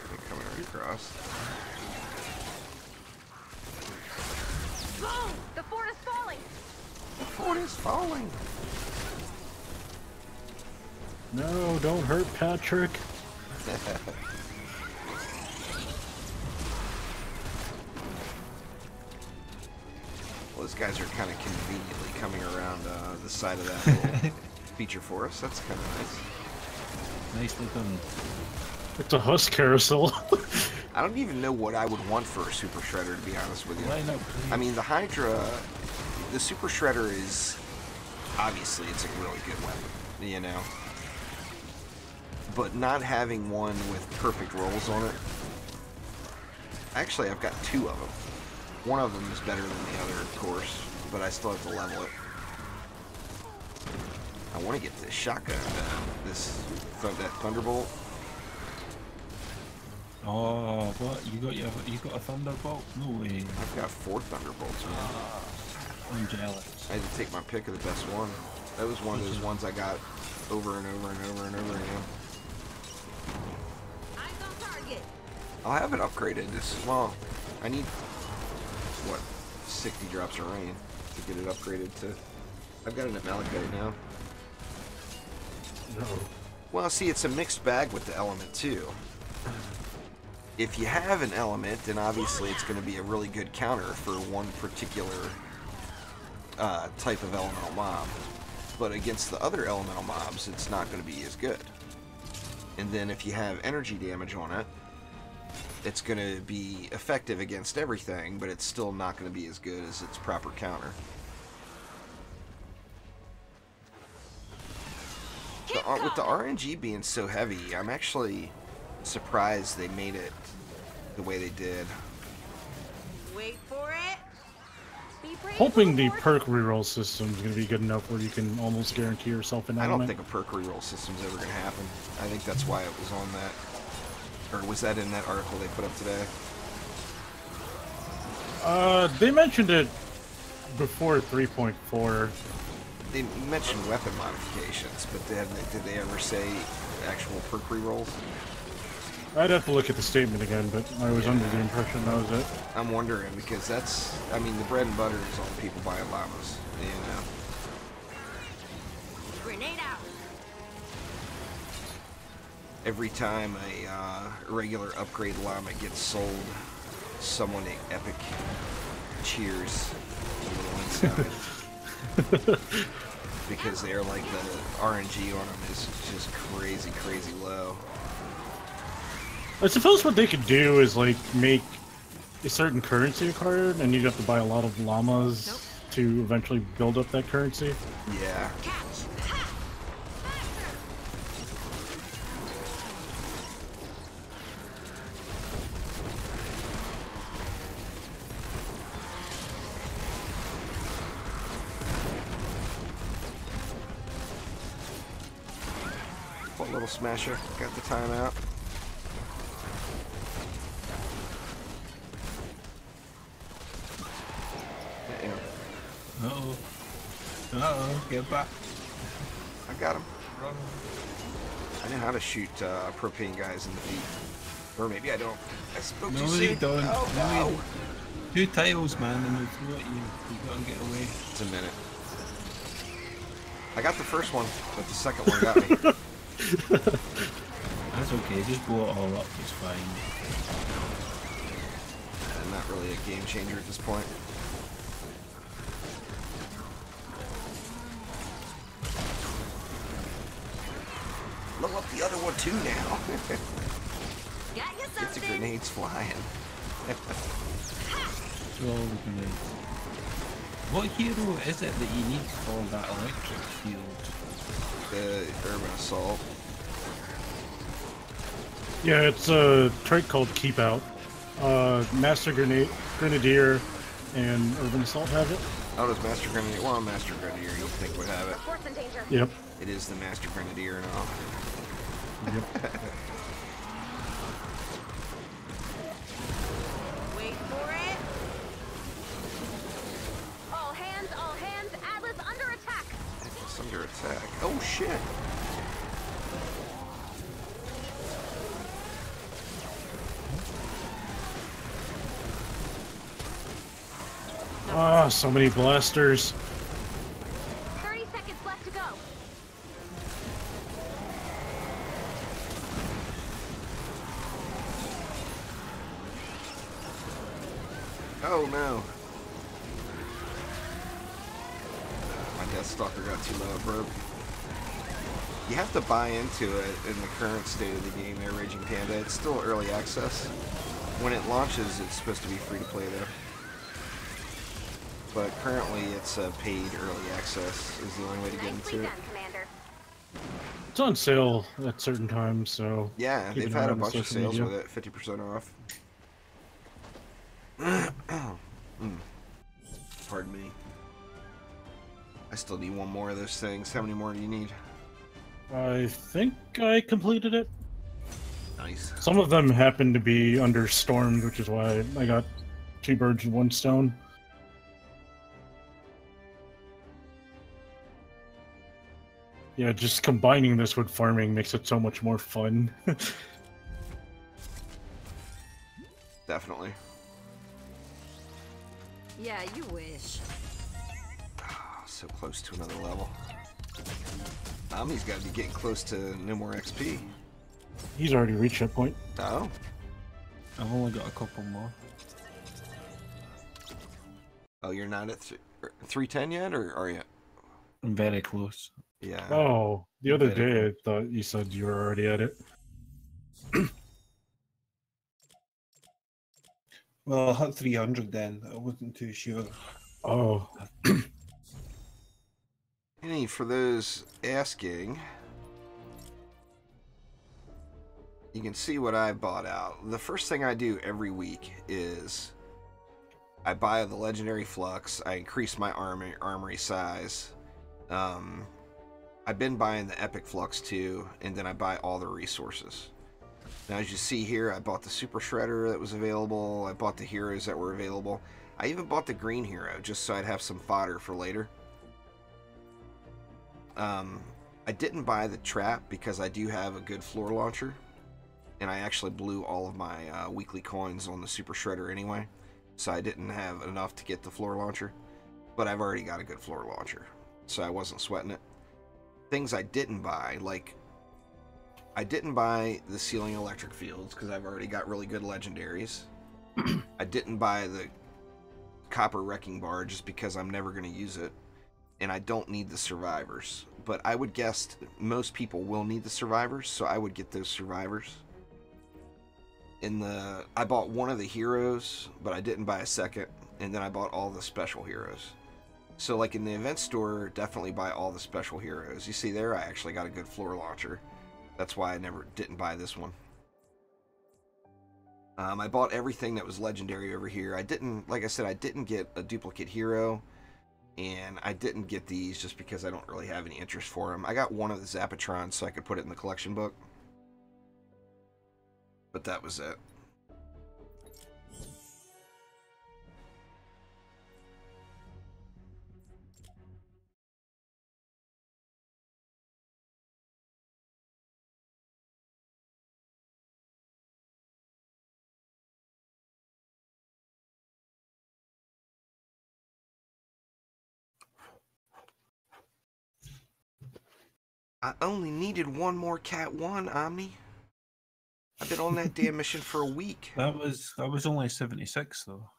They're coming right across. Boom! The fort is falling. The fort is falling. No, don't hurt Patrick. Well, those guys are kind of conveniently coming around the side of that little feature forest. That's kind of nice. Nicely done. It's a husk carousel. I don't even know what I would want for a super shredder, to be honest with you. Line up, please. I mean, the Hydra, the super shredder is obviously it's a really good weapon, you know. But not having one with perfect rolls on it. Actually, I've got two of them. One of them is better than the other, of course, but I still have to level it. I want to get this shotgun done. That Thunderbolt. Oh, what? You got a thunderbolt? No way. I've got 4 Thunderbolts, man. I'm jealous. I had to take my pick of the best one. That was one of those ones I got over and over and over and over again. Eyes on target. I'll have it upgraded. Well, I need, what, 60 drops of rain to get it upgraded to... I've got it at Malachite now. No. Well, see, it's a mixed bag with the element, too. If you have an element, then obviously it's going to be a really good counter for one particular type of elemental mob. But against the other elemental mobs, it's not going to be as good. And then if you have energy damage on it, it's going to be effective against everything, but it's still not going to be as good as its proper counter. With the RNG being so heavy, I'm actually surprised they made it the way they did. Wait for it. Be brave, Hoping the little perk reroll system is going to be good enough where you can almost guarantee yourself an I element. don't think a perk reroll system's ever going to happen. I think that's why it was on that. Or was that in that article they put up today? They mentioned it before 3.4. They mentioned weapon modifications, but did they ever say actual perk rerolls? I'd have to look at the statement again, but I was under the impression that was it. I'm wondering, because that's, I mean, the bread and butter is on people buying llamas, you know. Grenade out. Every time a regular upgrade llama gets sold, someone epic cheers a little inside. Because they're like, the RNG on them is just crazy, crazy low. I suppose what they could do is like make a certain currency card, and you'd have to buy a lot of llamas to eventually build up that currency. Yeah. Catch. Ha. What little smasher? Got the timeout. Uh-oh. Uh-oh, get back. I got him. Run. I know how to shoot propane guys in the feet. Or maybe I don't. I spoke too No, soon. you don't. Oh, No, you no. don't. 2 tiles, man, and they'll throw at you. You gotta get away. It's a minute. I got the first one, but the second one got me. That's okay, just blow it all up, it's fine. Not really a game changer at this point. Blow up the other one too now. Got you Get the something. grenades flying. So all the grenades. What hero is it that you need for that electric field? The urban assault. Yeah, it's a trait called Keep Out. Master Grenadier and Urban Assault have it. Oh, does Master Grenadier? Well, Master Grenadier you think would have it. Force in danger. Yep. It is the Master Grenadier and all. Yep. Wait for it. All hands, Atlas under attack. It's under attack. Oh shit! Ah, so many blasters. 30 seconds left to go. Oh no! My Deathstalker got too low, it broke. You have to buy into it in the current state of the game there, Raging Panda. It's still early access. When it launches, it's supposed to be free to play though. But currently it's paid early access is the only way to get Nicely into it. done, Commander. It's on sale at certain times, so Yeah, keep they've an eye had a on bunch of social sales media. with it, 50% off. Pardon me. I still need one more of those things. How many more do you need? I think I completed it. Nice. Some of them happen to be understormed, which is why I got 2 birds with 1 stone. Yeah, just combining this with farming makes it so much more fun. Definitely. Yeah, you wish. Oh, so close to another level. Omni's got to be getting close to no more XP. He's already reached that point. Oh. I've only got a couple more. Oh, you're not at 310 yet, or are you? I'm very close. Yeah. Oh, the other Very day I thought you said you were already at it. Well, I hit 300 then. I wasn't too sure. Oh. Any for those asking, you can see what I bought out. The first thing I do every week is I buy the legendary flux. I increase my armory size. I've been buying the epic flux too, and then I buy all the resources. Now, as you see here, I bought the super shredder that was available. I bought the heroes that were available. I even bought the green hero just so I'd have some fodder for later. I didn't buy the trap because I do have a good floor launcher, and I actually blew all of my weekly coins on the super shredder anyway, so I didn't have enough to get the floor launcher, but I've already got a good floor launcher, so I wasn't sweating it. Things I didn't buy, like I didn't buy the ceiling electric fields because I've already got really good legendaries. I didn't buy the copper wrecking bar just because I'm never going to use it, and I don't need the survivors, but I would guess most people will need the survivors, so I would get those survivors. I bought one of the heroes, but I didn't buy a second, and then I bought all the special heroes. So like in the event store, definitely buy all the special heroes. You see there, I actually got a good floor launcher. That's why I didn't buy this one. I bought everything that was legendary over here. I didn't, like I said, I didn't get a duplicate hero, and I didn't get these just because I don't really have any interest for them. I got one of the Zapatrons so I could put it in the collection book, but that was it. I only needed one more Cat 1, Omni. I've been on that damn mission for a week. That was only 76 though.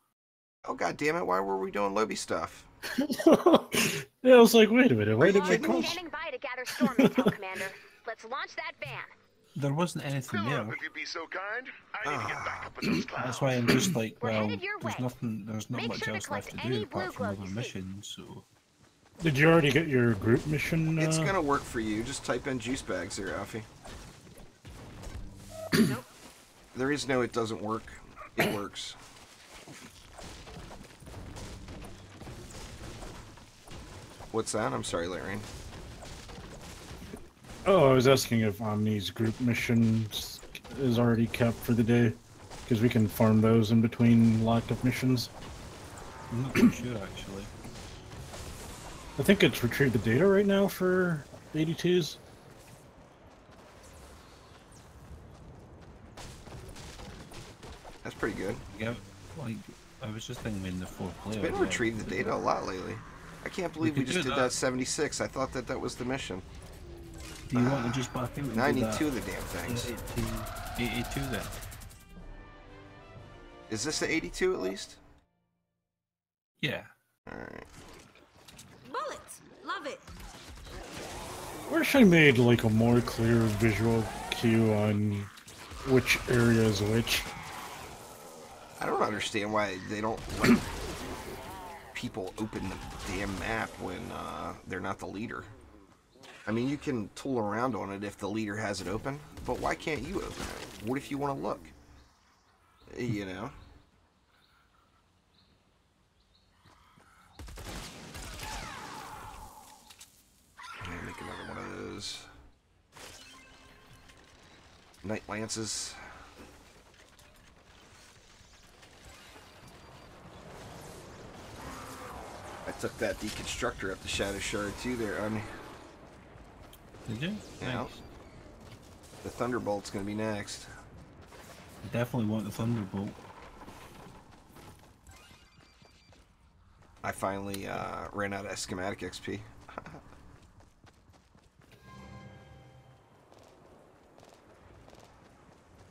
Oh, god damn it, why were we doing lobby stuff? Yeah, I was like, wait a minute, why did we kidding me? cross? Standing by to gather storm intel, Commander. Let's launch that van. There wasn't anything there. If you'd be so kind, I need to get back up with those clouds. That's why I'm just like, We're well, headed your there's way. nothing, there's not Make much sure to else left collect to do any apart blue from glow other you see. missions, so... Did you already get your group mission? It's gonna work for you. Just type in juice bags there, Alfie. Nope. There is no it doesn't work. It works. What's that? I'm sorry, Larian. Oh, I was asking if Omni's group mission is already capped for the day, because we can farm those in between locked up missions. I'm not too sure, actually. I think it's retrieved the data right now for 82s. That's pretty good. Yeah, like, I was just thinking in the 4th player. It's been yeah, retrieved the data a lot lately. I can't believe we could just do did that. that 76. I thought that was the mission. Do you want to just back out and Now I do need that? 2 of the damn things. 82 then? Is this the 82 at least? Yeah. Alright. Bullets. Love it. Wish I made like a more clear visual cue on which area is which. I don't understand why they don't let people open the damn map when they're not the leader. I mean, you can tool around on it if the leader has it open, but why can't you open it? What if you want to look? You know? Make another one of those. Night lances. I took that deconstructor up the Shadow Shard too there, Omni. Did you? Yeah. Nice. The Thunderbolt's gonna be next. I definitely want the Thunderbolt. I finally ran out of schematic XP.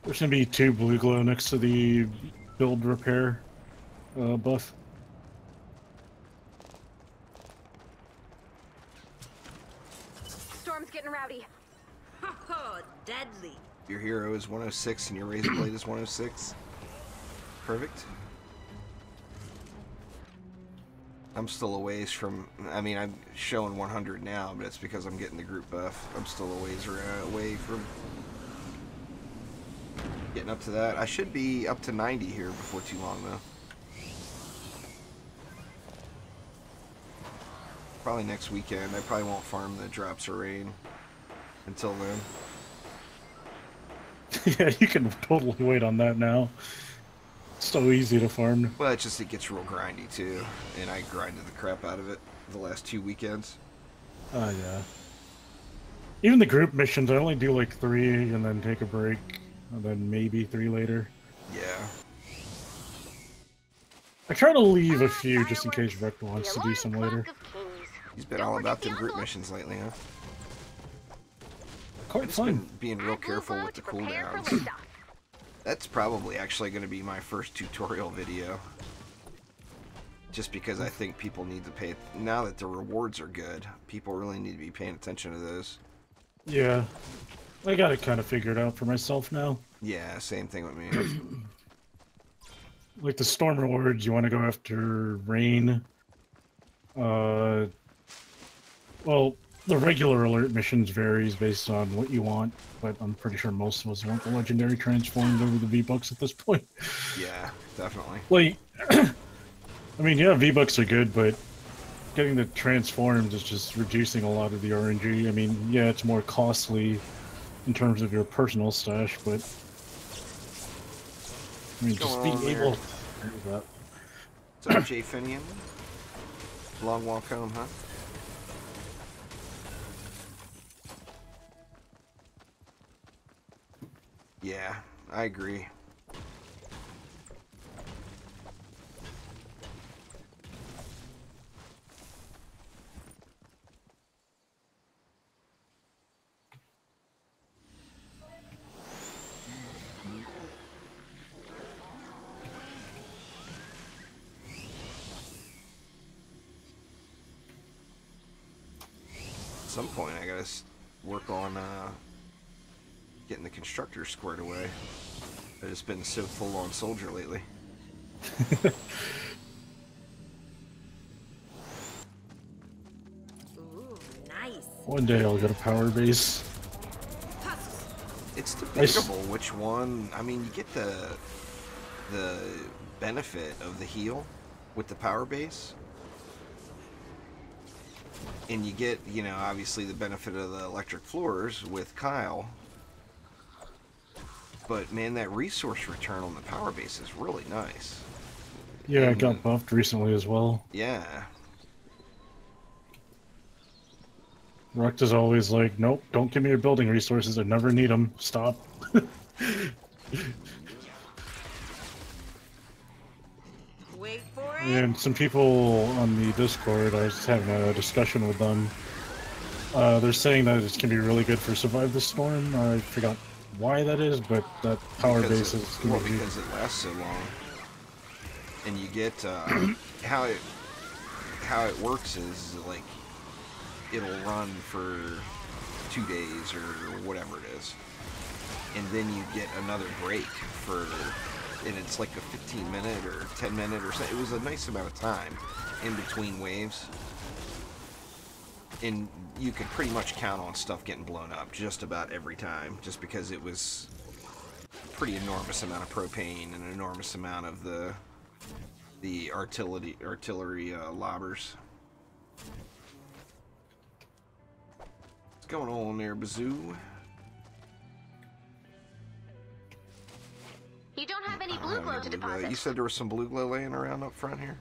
There's gonna be 2 blue glow next to the build repair buff. Storm's getting rowdy. Oh, deadly. Your hero is 106 and your razor blade is 106. Perfect. I'm still a ways from, I mean, I'm showing 100 now, but it's because I'm getting the group buff. I'm still a ways away from getting up to that. I should be up to 90 here before too long, though. Probably next weekend. I probably won't farm the drops of rain until then. Yeah, you can totally wait on that now. It's so easy to farm. Well, it's just, it gets real grindy, too. And I grinded the crap out of it the last 2 weekends. Oh, yeah. Even the group missions, I only do like 3 and then take a break. And then maybe 3 later. Yeah. I try to leave a few just in case Rick wants to do some later. He's been all about them group missions lately, huh? Quite I've fun. been being real careful with the cooldowns. That's probably actually going to be my first tutorial video. Just because I think people need to pay... Now that the rewards are good, people really need to be paying attention to those. Yeah. I got it kind of figured out for myself now. Yeah, same thing with me. Like the storm rewards, you want to go after rain. Well, the regular alert missions varies based on what you want, but I'm pretty sure most of us want the legendary transformed over the V-Bucks at this point. Yeah, definitely. Like, I mean, yeah, V-Bucks are good, but getting the transformed is just reducing a lot of the RNG. I mean, yeah, it's more costly in terms of your personal stash, but I mean, just being able. What's up, Jay Finian? Long walk home, huh? Yeah, I agree. At some point, I gotta work on getting the constructor squared away. I've just been so full on soldier lately. Ooh, nice. One day I'll get a power base. It's debatable which one. I mean, you get the benefit of the heal with the power base, and you get, you know, obviously the benefit of the electric floors with Kyle. But man, that resource return on the power base is really nice. Yeah, it got buffed recently as well. Yeah. Ruct is always like, nope, don't give me your building resources. I never need them. Stop. Wait for it. And some people on the Discord, I was having a discussion with them. They're saying that it's going to be really good for Survive the Storm. I forgot why that is, but that power base is going to be... because it lasts so long. And you get, how it works is, like, it'll run for 2 days or whatever it is. And then you get another break for, and it's like a 15-minute or 10-minute or something. It was a nice amount of time in between waves. And you could pretty much count on stuff getting blown up just about every time, just because it was a pretty enormous amount of propane and an enormous amount of the artillery lobbers. What's going on there, Bazoo? You don't have any blue glow to deposit. You said there was some blue glow laying around up front here?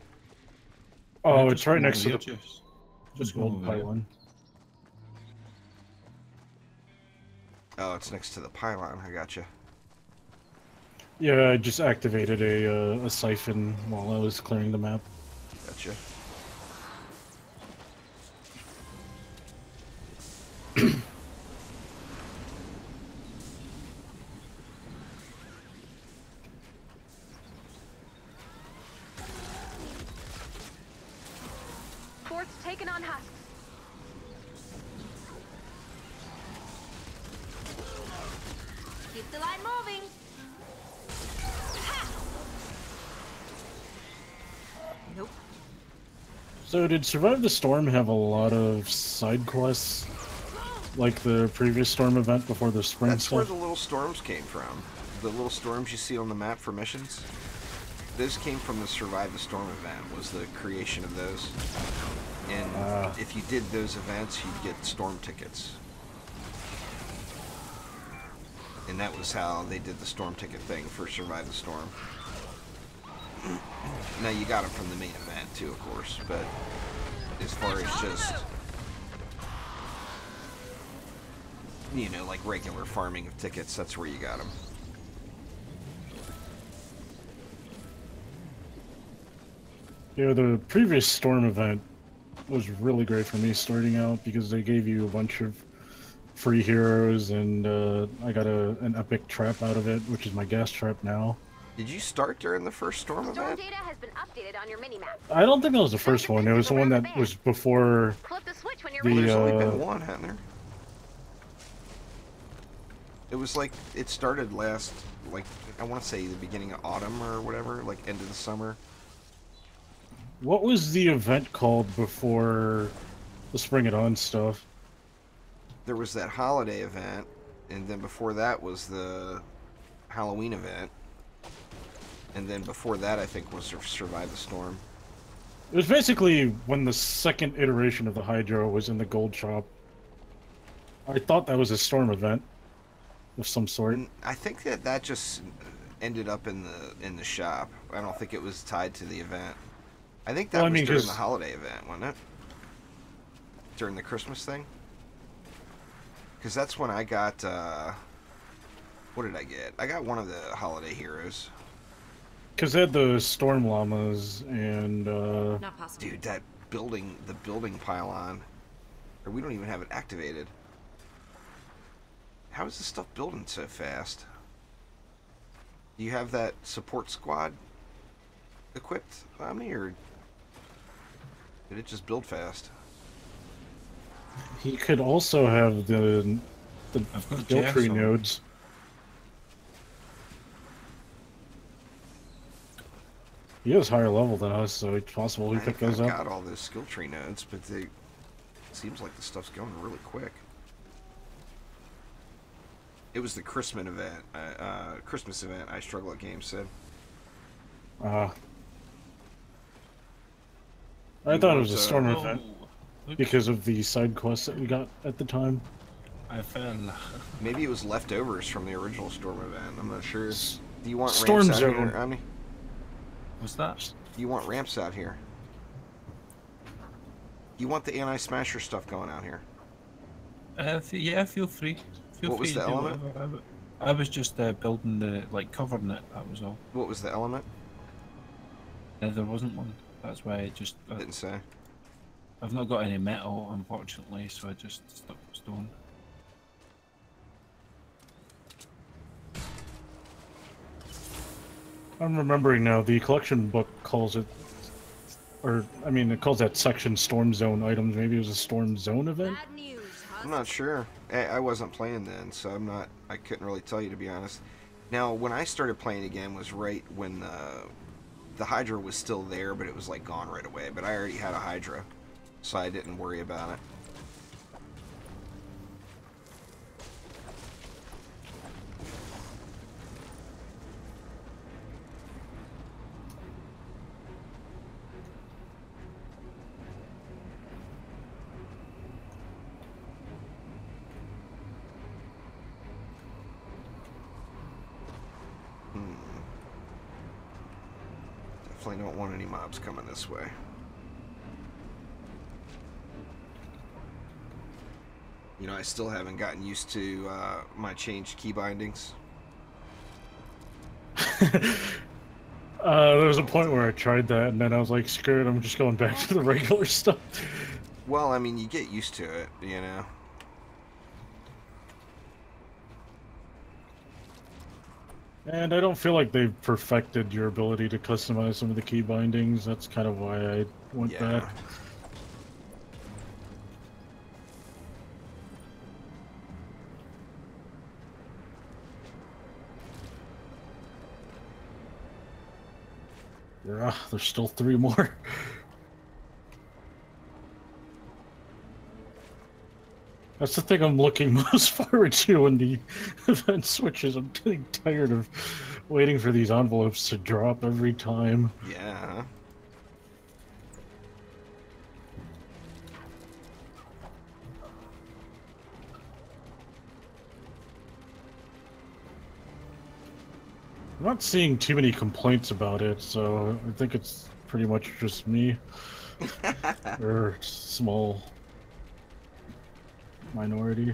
Oh, it's right next to the Just go gold over there. pylon. Oh, it's next to the pylon. I gotcha. Yeah, I just activated a siphon while I was clearing the map. Gotcha. taking on husks. Keep the line moving. Ha! Nope. So did Survive the Storm have a lot of side quests, like the previous Storm event before the spring That's stuff? where the little storms came from. The little storms you see on the map for missions. Those came from the Survive the Storm event, was the creation of those. And if you did those events, you'd get storm tickets. And that was how they did the storm ticket thing for Survive the Storm. Now you got them from the main event too, of course, but as far as just, you know, like regular farming of tickets, that's where you got them. Yeah, the previous Storm event was really great for me starting out because they gave you a bunch of free heroes, and I got an epic trap out of it, which is my gas trap now. Did you start during the first Storm Storm event? data has been updated on your minimap. I don't think that was the first one. It was the one that was before Flip the switch when you're the, ready. There's only been one, hasn't there? It was like, it started last, like, I want to say the beginning of autumn or whatever, like end of the summer. What was the event called before the Spring It On stuff? There was that holiday event, and then before that was the Halloween event. And then before that, I think, was Survive the Storm. It was basically when the second iteration of the Hydra was in the gold shop. I thought that was a Storm event of some sort. And I think that just ended up in the shop. I don't think it was tied to the event. I think that was during the holiday event, wasn't it? During the Christmas thing? Because that's when I got, what did I get? I got one of the holiday heroes. Because they had the Storm Llamas and, Not possible. Dude, that building, the building pylon, or we don't even have it activated. How is this stuff building so fast? Do you have that support squad equipped on me, or did it just build fast? he could also have the I've got skill Jess tree on. nodes. He is higher level than us, so it's possible he I picked think those I've up. got all those skill tree nodes, but they, it seems like the stuff's going really quick. It was the Christmas event. Christmas event. I Struggle at Games said. I You thought it want was a to- Storm Oh, event look, because of the side quests that we got at the time. I fell. Maybe it was leftovers from the original Storm event. I'm not sure. Do you want Storm ramps out Zone. here, Omni? What's that? Do you want ramps out here? You want the anti-smasher stuff going out here? Yeah, feel free. Feel What free was the to do element? whatever. I was just building the, like, covering it, that was all. What was the element? There wasn't one. That's why I just... Didn't say. I've not got any metal, unfortunately, so I just stuck with stone. I'm remembering now, the collection book calls it, or, I mean, it calls that section Storm Zone items. Maybe it was a Storm Zone event? Bad news, huh? I'm not sure. I wasn't playing then, so I couldn't really tell you, to be honest. Now, when I started playing again was right when the Hydra was still there, but it was like gone right away. But I already had a Hydra, so I didn't worry about it. Definitely don't want any mobs coming this way. You know, I still haven't gotten used to my changed key bindings. There was a point where I tried that, and then I was like, screw it, I'm just going back to the regular stuff. Well, I mean, you get used to it, you know. And I don't feel like they've perfected your ability to customize some of the key bindings. That's kind of why I went back. Yeah, there's still 3 more. That's the thing I'm looking most forward to when the event switches. I'm getting tired of waiting for these envelopes to drop every time. Yeah. I'm not seeing too many complaints about it, so I think it's pretty much just me. Or small minority.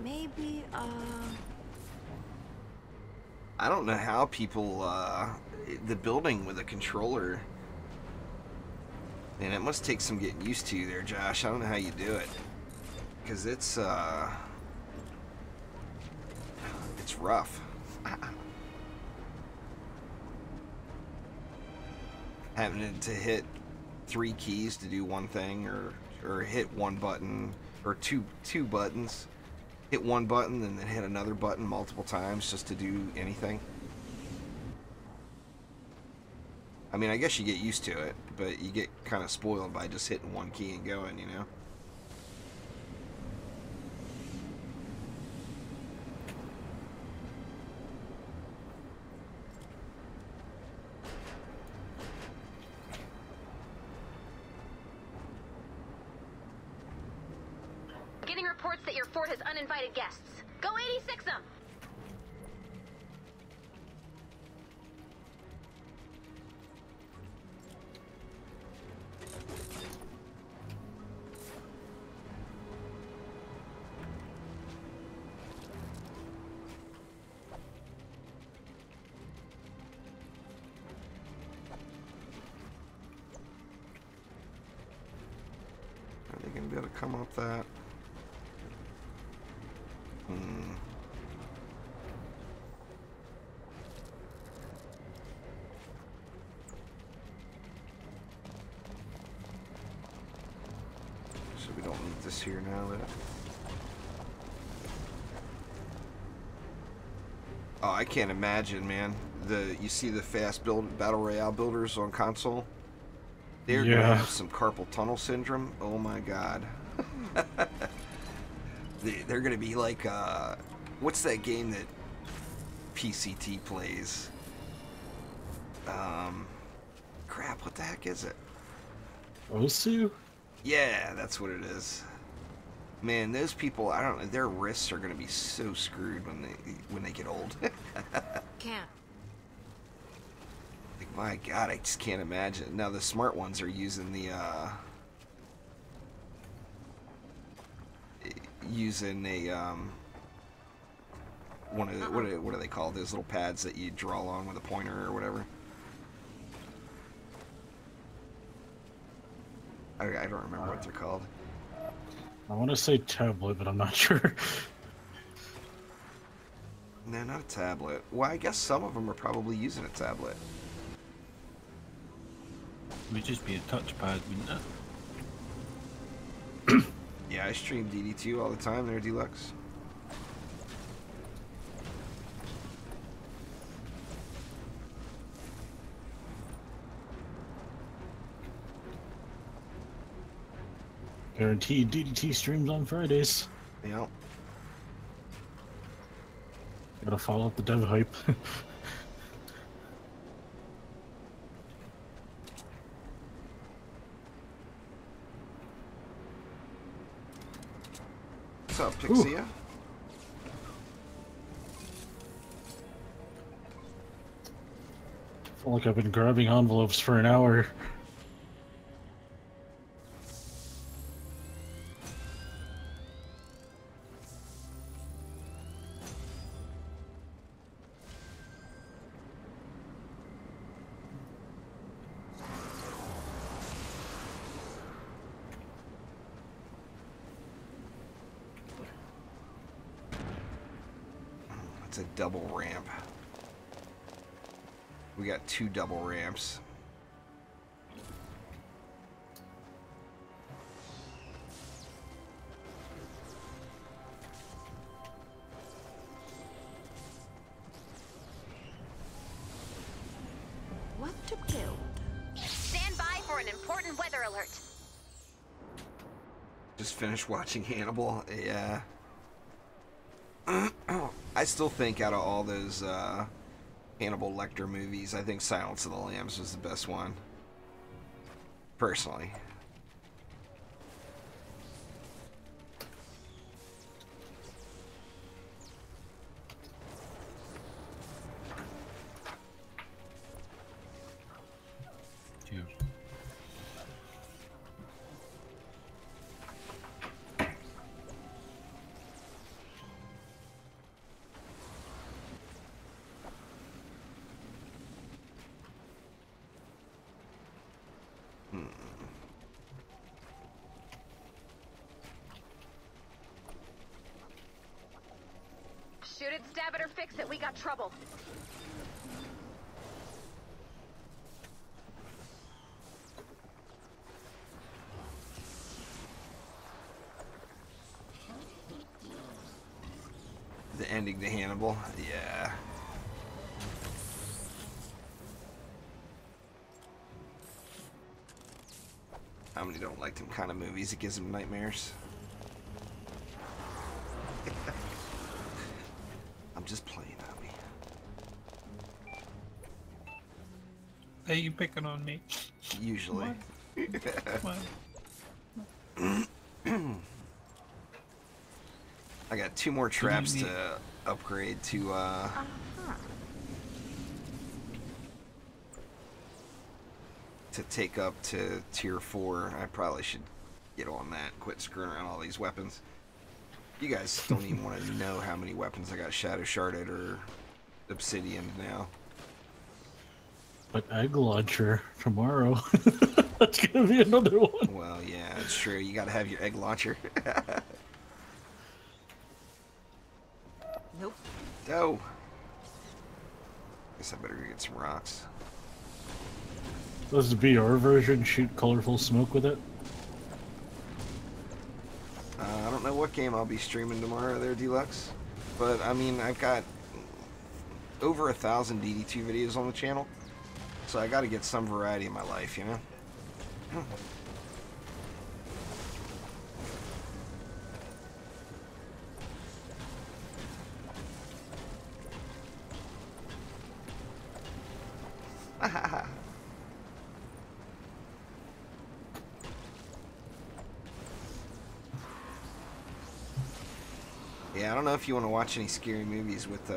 Maybe, I don't know how people, the building with a controller, man, it must take some getting used to there, Josh. I don't know how you do it. Because it's rough. Having to hit 3 keys to do one thing, or hit one button, or two buttons. Hit one button and then hit another button multiple times just to do anything. I mean, I guess you get used to it, but you get kind of spoiled by just hitting one key and going, you know? Getting reports that your fort has uninvited guests. Go 86 them! Are they going to be able to come up that? So we don't need this here now, then. Oh, I can't imagine, man. You see the fast build battle royale builders on console? They're gonna have some carpal tunnel syndrome. Oh my god. They're gonna be like, what's that game that PCT plays? Crap, what the heck is it? Osu? Yeah, that's what it is. Man, those people, I don't know, their wrists are gonna be so screwed when they get old. can't. Like, my god, I just can't imagine. Now the smart ones are using the one of the, what are they called? Those little pads that you draw on with a pointer or whatever. I don't remember what they're called. I want to say tablet, but I'm not sure. No, not a tablet. Well, I guess some of them are probably using a tablet. It would just be a touchpad, wouldn't it? Yeah, I stream DD2 all the time. They're deluxe. Guaranteed DDT streams on Fridays. Yep. Gotta follow up the dev hype. What's up, Pixia? I feel like I've been grabbing envelopes for an hour. It's a double ramp. We got 2 double ramps. weather alert. Just finished watching Hannibal. Yeah. I still think out of all those Hannibal Lecter movies, I think Silence of the Lambs was the best one. Personally. Cheers. Shoot it, stab it, or fix it. We got trouble. The ending to Hannibal. Yeah. How many don't like them kind of movies? It gives them nightmares. I'm just playing, Abby. Hey, you picking on me? Usually. Come on. I got 2 more traps to upgrade to take up to tier 4. I probably should get on that. Quit screwing around all these weapons. You guys don't even want to know how many weapons I got shadow sharded or obsidian now. But egg launcher tomorrow. That's gonna be another one. Well, yeah, it's true. You gotta have your egg launcher. Nope. Oh. Guess I better go get some rocks. Does the VR version shoot colorful smoke with it? I don't know what game I'll be streaming tomorrow there, Deluxe. But, I mean, I've got over 1,000 DD2 videos on the channel. So I gotta get some variety in my life, you know? Yeah, I don't know if you want to watch any scary movies with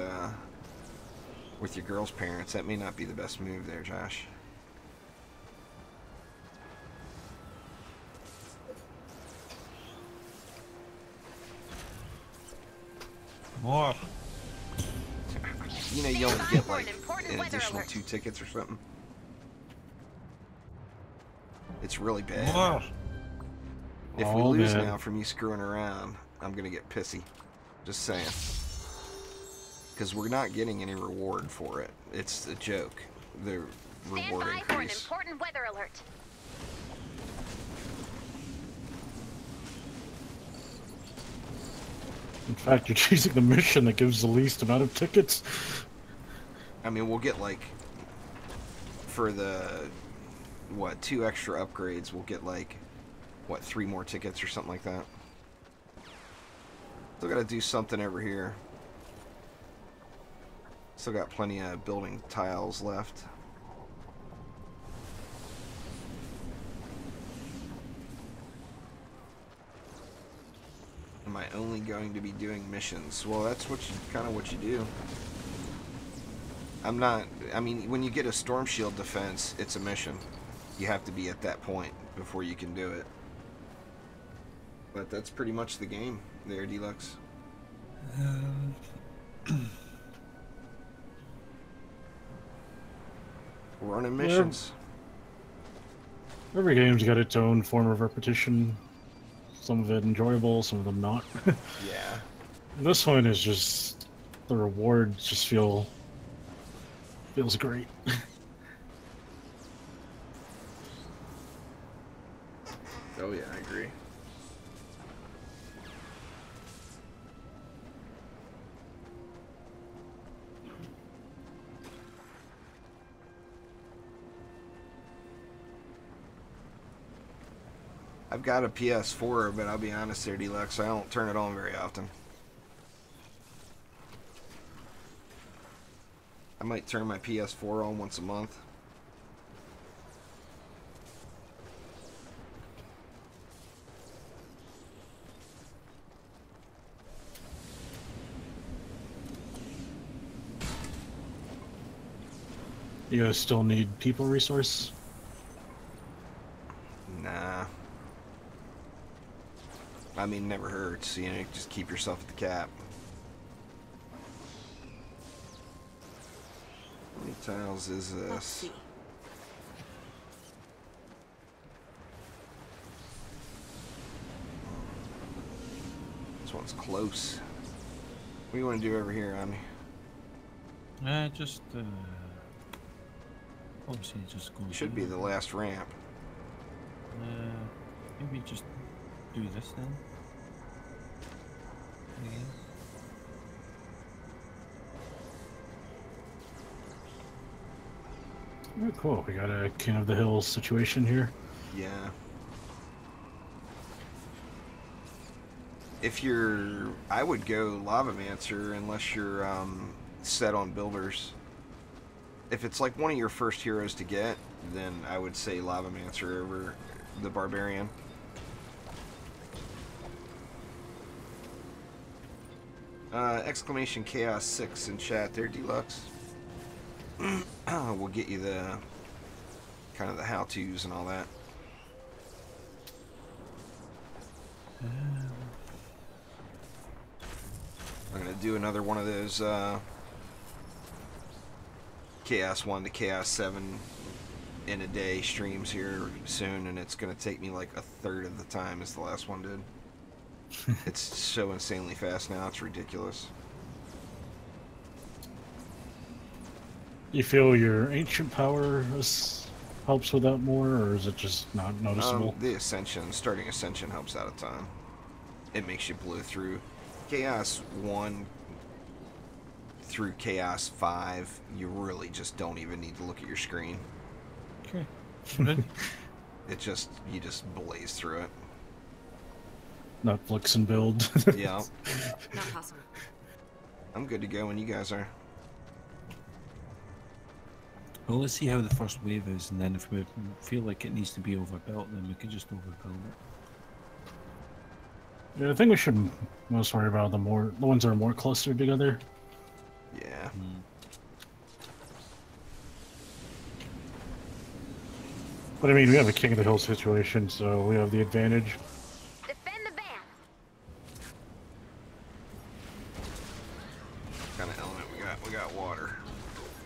your girl's parents. That may not be the best move there, Josh. More. You know, you only get like an additional 2 tickets or something. It's really bad. More. If we lose now from you screwing around, I'm gonna get pissy. Just saying. Because we're not getting any reward for it. It's a joke. The reward Stand by for an increase. important weather alert. In fact, you're choosing the mission that gives the least amount of tickets. I mean, we'll get like, for the, what, 2 extra upgrades, we'll get like, what, 3 more tickets or something like that. Still gotta do something over here. Still got plenty of building tiles left. Am I only going to be doing missions? Well, that's what you kind of what you do. I'm not. I mean, when you get a storm shield defense, it's a mission. You have to be at that point before you can do it. But that's pretty much the game there, Deluxe. Running missions. Every game's got its own form of repetition. Some of it enjoyable, some of them not. Yeah. This one is just, the rewards just feels great. Oh yeah, I agree. I've got a PS4, but I'll be honest there, Deluxe, I don't turn it on very often. I might turn my PS4 on once a month. You guys still need people resource? Nah. I mean, never hurts, you know, just keep yourself at the cap. How many tiles is this? This one's close. What do you want to do over here, Omni? Just, obviously just go... Should be the last ramp. Maybe just do this then. Again. Oh, cool. We got a King of the Hills situation here. Yeah. If you're... I would go Lavamancer unless you're set on builders. If it's like one of your first heroes to get, then I would say Lavamancer over the Barbarian. Exclamation Chaos 6 in chat there, Deluxe. We'll get you the kind of the how-tos and all that. I'm gonna do another one of those Chaos 1 to Chaos 7 in a day streams here soon, and it's gonna take me like a third of the time as the last one did. It's so insanely fast now, it's ridiculous. You feel your ancient power helps with that more, or is it just not noticeable? The Ascension, starting Ascension helps out a ton. It makes you blow through. Chaos 1 through Chaos 5, you really just don't even need to look at your screen. Okay. You just blaze through it. Not flex and build. Yeah. Not possible. I'm good to go when you guys are. Well, let's see how the first wave is, and then if we feel like it needs to be overbuilt, then we can just overbuild it. Yeah, I think we should most worry about the ones that are more clustered together. Yeah. But I mean, we have a King of the Hill situation, so we have the advantage. Defend the van. What kind of element we got? We got water.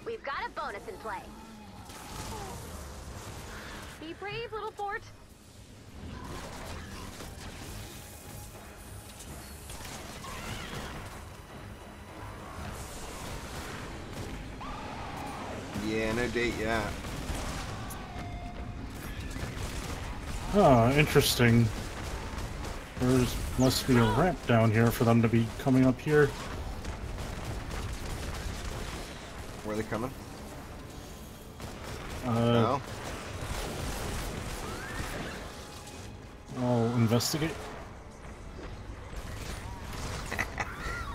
We've got a bonus in play. Be brave, little fort. Yeah, no date yet. Ah, interesting. There must be a ramp down here for them to be coming up here. Where are they coming? No. I'll investigate.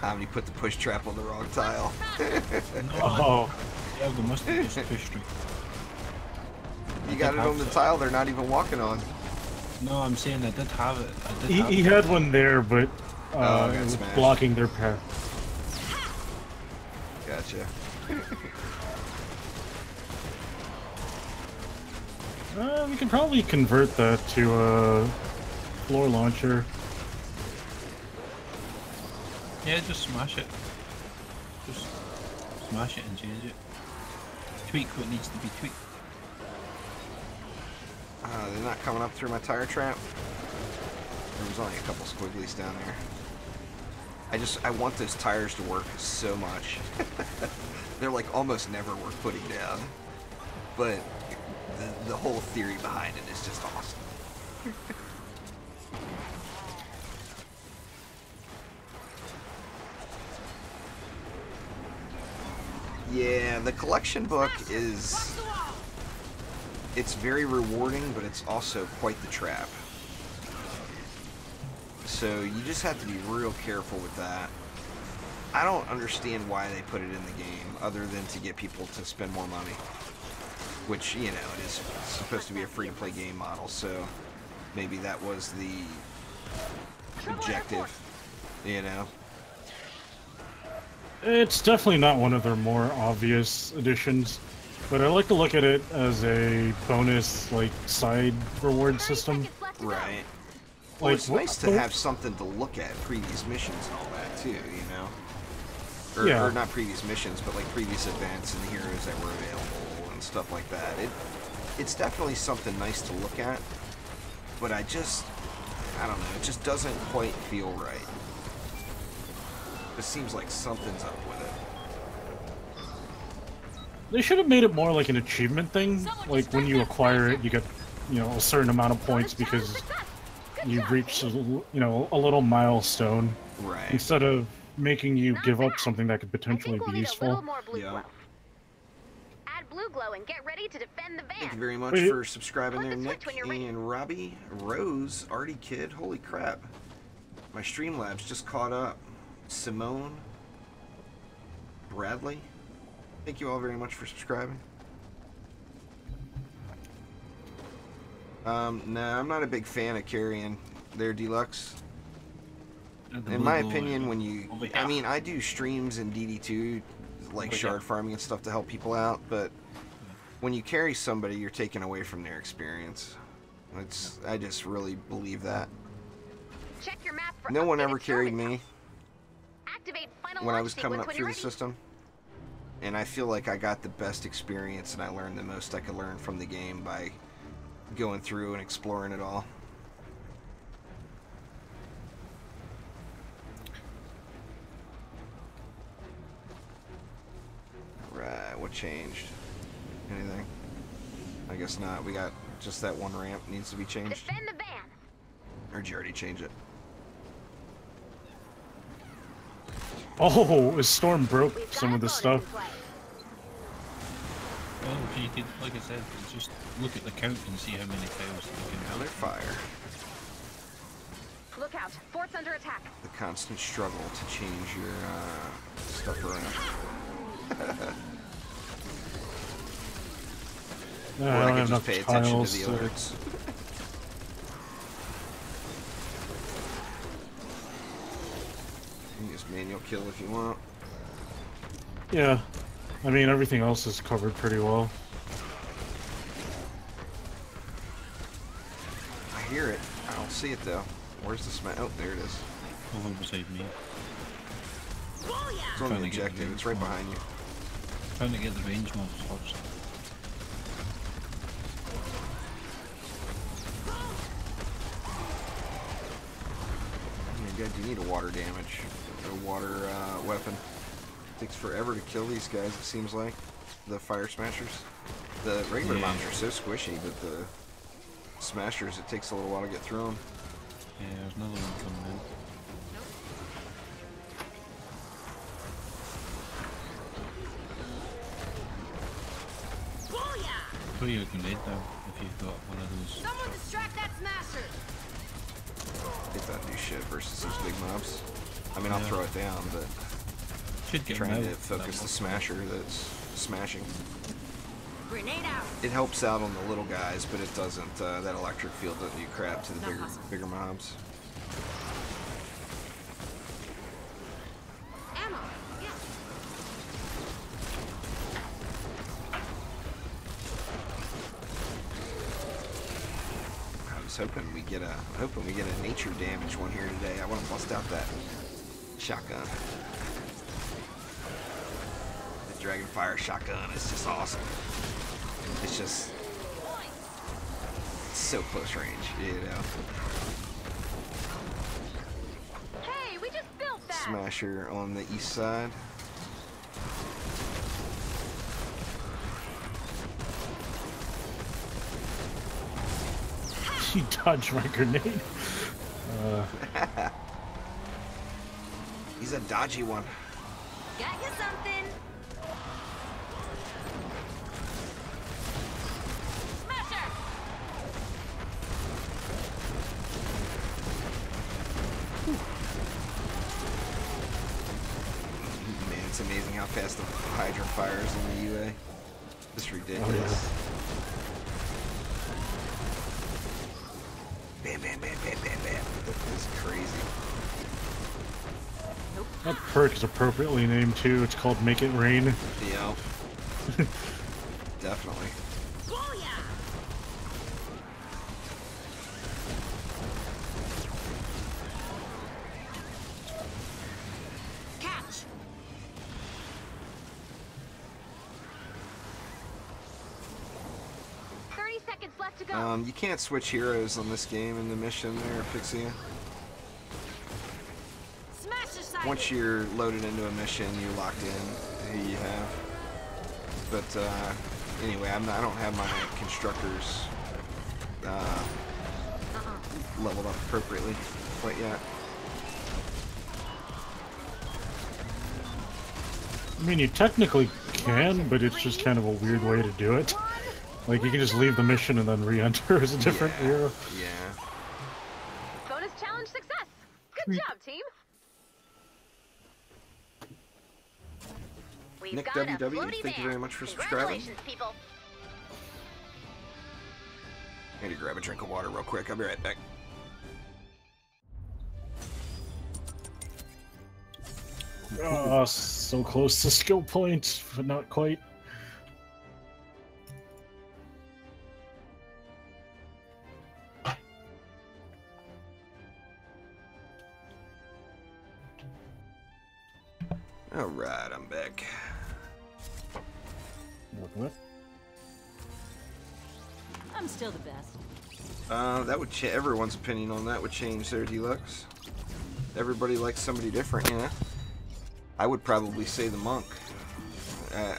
Omni put the push trap on the wrong tile. Oh. Yeah, they must have just pushed it. You got it on the tile they're not even walking on. No, I'm saying I did have it. He had one there, but it it was smashed. blocking their path. Gotcha. We can probably convert that to a floor launcher. Yeah, just smash it. Just smash it and change it. Tweak what needs to be tweaked. They're not coming up through my tire trap. There was only a couple squigglies down there. I want those tires to work so much. They're like almost never worth putting down. But the whole theory behind it is just awesome. Yeah, the collection book it's very rewarding, but it's also quite the trap. So you just have to be real careful with that. I don't understand why they put it in the game, other than to get people to spend more money. Which, you know, it is supposed to be a free-to-play game model, so maybe that was the objective, you know? It's definitely not one of their more obvious additions, but I like to look at it as a bonus, like, side reward system. Right. Well, it's nice to have something to look at, previous missions and all that, too, you know? Or not previous missions, but, like, previous events and the heroes that were available and stuff like that. It's definitely something nice to look at, but I don't know, it just doesn't quite feel right. It seems like something's up with it. They should have made it more like an achievement thing. Like when you acquire it, you get, you know, a certain amount of points because you've reached, you know, a little milestone. Right. Instead of making you give up something that could potentially be useful. Yeah. Add blue glow and get ready to defend the van. Thank you very much for subscribing there, Nick and Robbie. Rose, Artie Kid, holy crap. My Streamlabs just caught up. Simone, Bradley, thank you all very much for subscribing. Nah, I'm not a big fan of carrying their deluxe. In my opinion, when you, I mean, I do streams in DD2, like shard farming and stuff to help people out, but when you carry somebody, you're taking away from their experience. I just really believe that. Check your map for no one ever carried me when I was coming up through the ready. system, and I feel like I got the best experience and I learned the most I could learn from the game by going through and exploring it all. Right, what changed? Anything? I guess not. We got just that one ramp needs to be changed. Defend the van. Or did you already change it? Oh, a storm broke some of the stuff. Well, if you could, like I said, just look at the count and see how many tiles you can Another fire. Look out, fort's under attack. The constant struggle to change your stuff around. No, Or I I don't could have just enough pay attention to tiles the to... alerts. You can use manual kill if you want. Yeah, I mean everything else is covered pretty well. I hear it. I don't see it though. Where's the smash? Oh, there it is. over beside me. It's on the objective. It's right behind you. Trying to get the range mobs first. You're good. You need a water damage. A water weapon. Takes forever to kill these guys, it seems like. The fire smashers. The regular mobs are so squishy, but the smashers, it takes a little while to get through them. Yeah, there's another one coming in. Throw your grenade down if you've got one of those. Someone distract that smasher! It doesn't do shit versus those big mobs. I mean, I'll throw it down, but Should get trying him to out. focus the smasher that's smashing. Grenade out! It helps out on the little guys, but it doesn't. That electric field doesn't do crap to the bigger mobs. Ammo! Yeah. I was hoping we get a nature damage one here today. I want to bust out that shotgun. The Dragonfire shotgun is just awesome. It's just so close range, you know. Hey, we just built that. Smasher on the east side. He dodged my grenade. He's a dodgy one. Got you something! Smasher! Man, it's amazing how fast the Hydra fires in the UA. It's ridiculous. Bam, bam, bam, bam, bam, bam. This is crazy. That perk is appropriately named too. It's called Make It Rain. Yeah. Definitely. Catch. Left to go. You can't switch heroes on this game in the mission there, Pixie. Smash the side. Once you're loaded into a mission, you're locked in who you have. But anyway, I don't have my constructors leveled up appropriately quite yet. I mean, you technically can, but it's just kind of a weird way to do it. Like, you can just leave the mission and then re-enter as a different hero. Yeah. Bonus challenge success. Good job, team. We've Nick got a WW, floaty thank you van. very much for subscribing. Congratulations, people. I need to grab a drink of water real quick. I'll be right back. So close to skill points, but not quite. Alright, I'm back. What? I'm still the best. That would everyone's opinion on that would change there, Deluxe. Everybody likes somebody different, you know? I would probably say the Monk.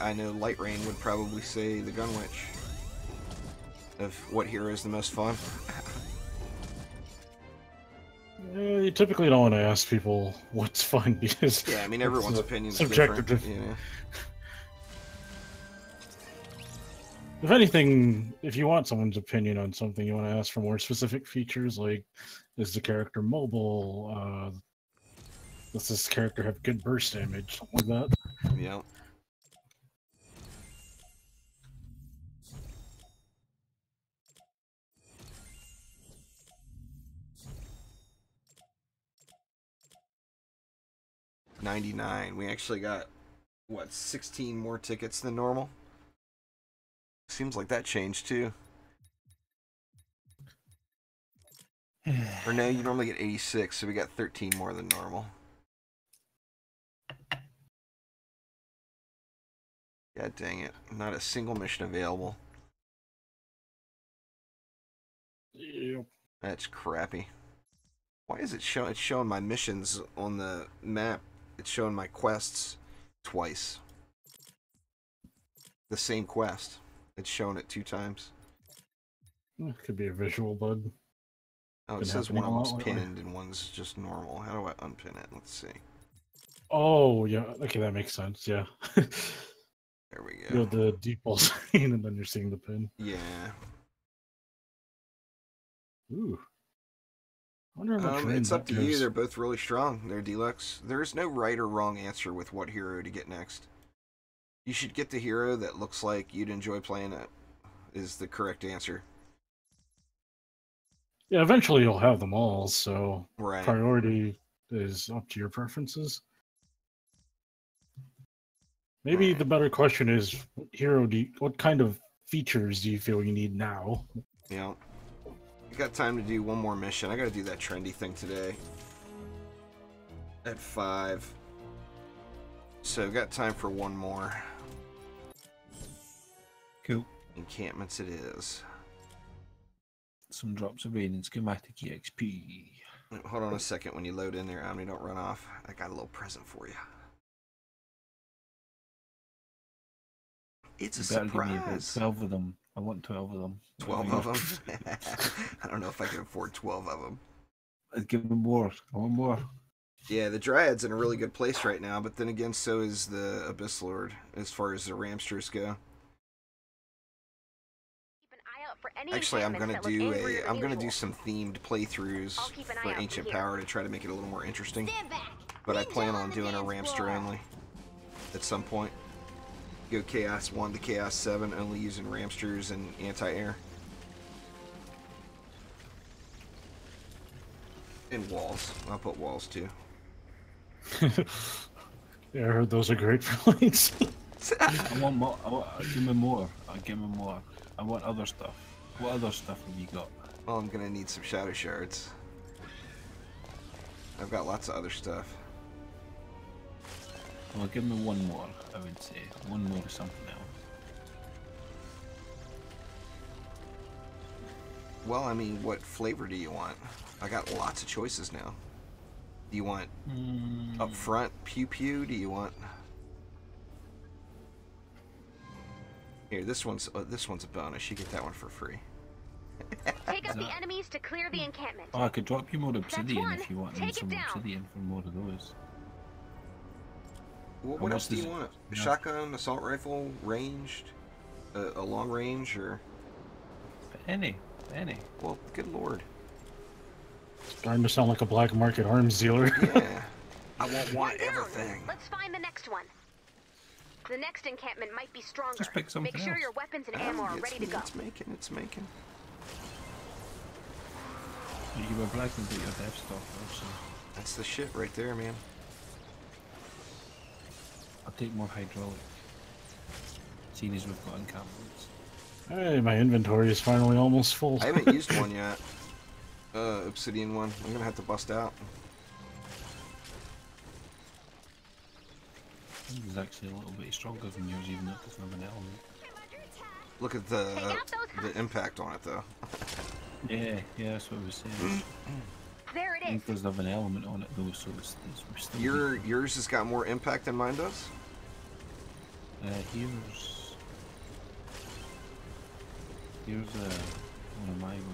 I know Light Rain would probably say the Gun Witch. Of what hero is the most fun. You typically don't want to ask people what's fun because Yeah, I mean everyone's opinion is subjective. different, you know? If anything, if you want someone's opinion on something, you want to ask for more specific features, like is the character mobile? Does this character have good burst damage? Something like that. Yeah. $99. We actually got, what, 16 more tickets than normal? Seems like that changed too. Or no, you normally get 86, so we got 13 more than normal. God dang it. Not a single mission available. Yep. That's crappy. Why is it showing? It's showing my missions on the map. It's showing my quests twice. The same quest. It's showing it 2 times. Could be a visual bug. Oh, it Been says happening one a of them's lot lately. pinned and one's just normal. How do I unpin it? Let's see. Oh, yeah. Okay, that makes sense. Yeah. There we You go. have the default screen, and then you're seeing the pin. Yeah. Ooh. I wonder how much It's range up that to you. gives. They're both really strong. They're deluxe. There is no right or wrong answer with what hero to get next. You should get the hero that looks like you'd enjoy playing it, is the correct answer. Yeah, eventually you'll have them all, so Right. priority is up to your preferences. Maybe Right. the better question is, what kind of features do you feel you need now? You know, I got time to do one more mission. I gotta do that trendy thing today. At 5. So I've got time for one more. Cool. Encampments it is. Some drops of rain and schematic EXP. Hold on a second when you load in there, Omni, don't run off. I got a little present for you. It's a You better give me about surprise. 12 of them. I want 12 of them. 12 of them? I don't know if I can afford 12 of them. I'd give them more. I want more. Yeah, the Dryad's in a really good place right now, but then again, so is the Abyss Lord, as far as the Ramsters go. Keep an eye out out for any Actually, I'm gonna enchantments that look angrier than I'm gonna usual. do some themed playthroughs I'll keep an eye for out Ancient from here. Power to try to make it a little more interesting. Stand back. But I Ninja plan on on the doing a dance Ramster floor. only at some point. Go Chaos 1 to Chaos 7, only using Ramsters and anti-air. And walls. I'll put walls too. Yeah, I heard those are great for lights. I want more. Give me more. Give me more. I want other stuff. What other stuff have you got? Well, I'm gonna need some shadow shards. I've got lots of other stuff. Well, give me one more, I would say. One more or something else. Well, I mean, what flavor do you want? I got lots of choices now. Do you want up front pew pew? Do you want... Here, this one's a bonus. You get that one for free. Take out the enemies to clear the encampment. Oh, I could drop you more obsidian one. if you want Take it some down. obsidian for more of those. Well, How what much else do does you it- want? A yeah. shotgun, assault rifle, ranged, a long range, or... Any. Well, good lord. Starting to sound like a black market arms dealer. Yeah. I won't One want down. everything. Let's find the next one. The next encampment might be stronger. Just pick something Make sure else. your weapons and ammo are ready to go. It's making. You were bragging about your death stalker, so That's the shit right there, man. I'll take more hydraulic. Seeing as we've got encampments. Hey, my inventory is finally almost full. I haven't used one yet. Obsidian one. I'm gonna have to bust out. This is actually a little bit stronger than yours, even though it doesn't have an element. Look at Take out those the impact on it, though. Yeah, that's what I was saying. There it It is. does have an element on it though, so it's still Yours has got more impact than mine does. Here's one of my ones.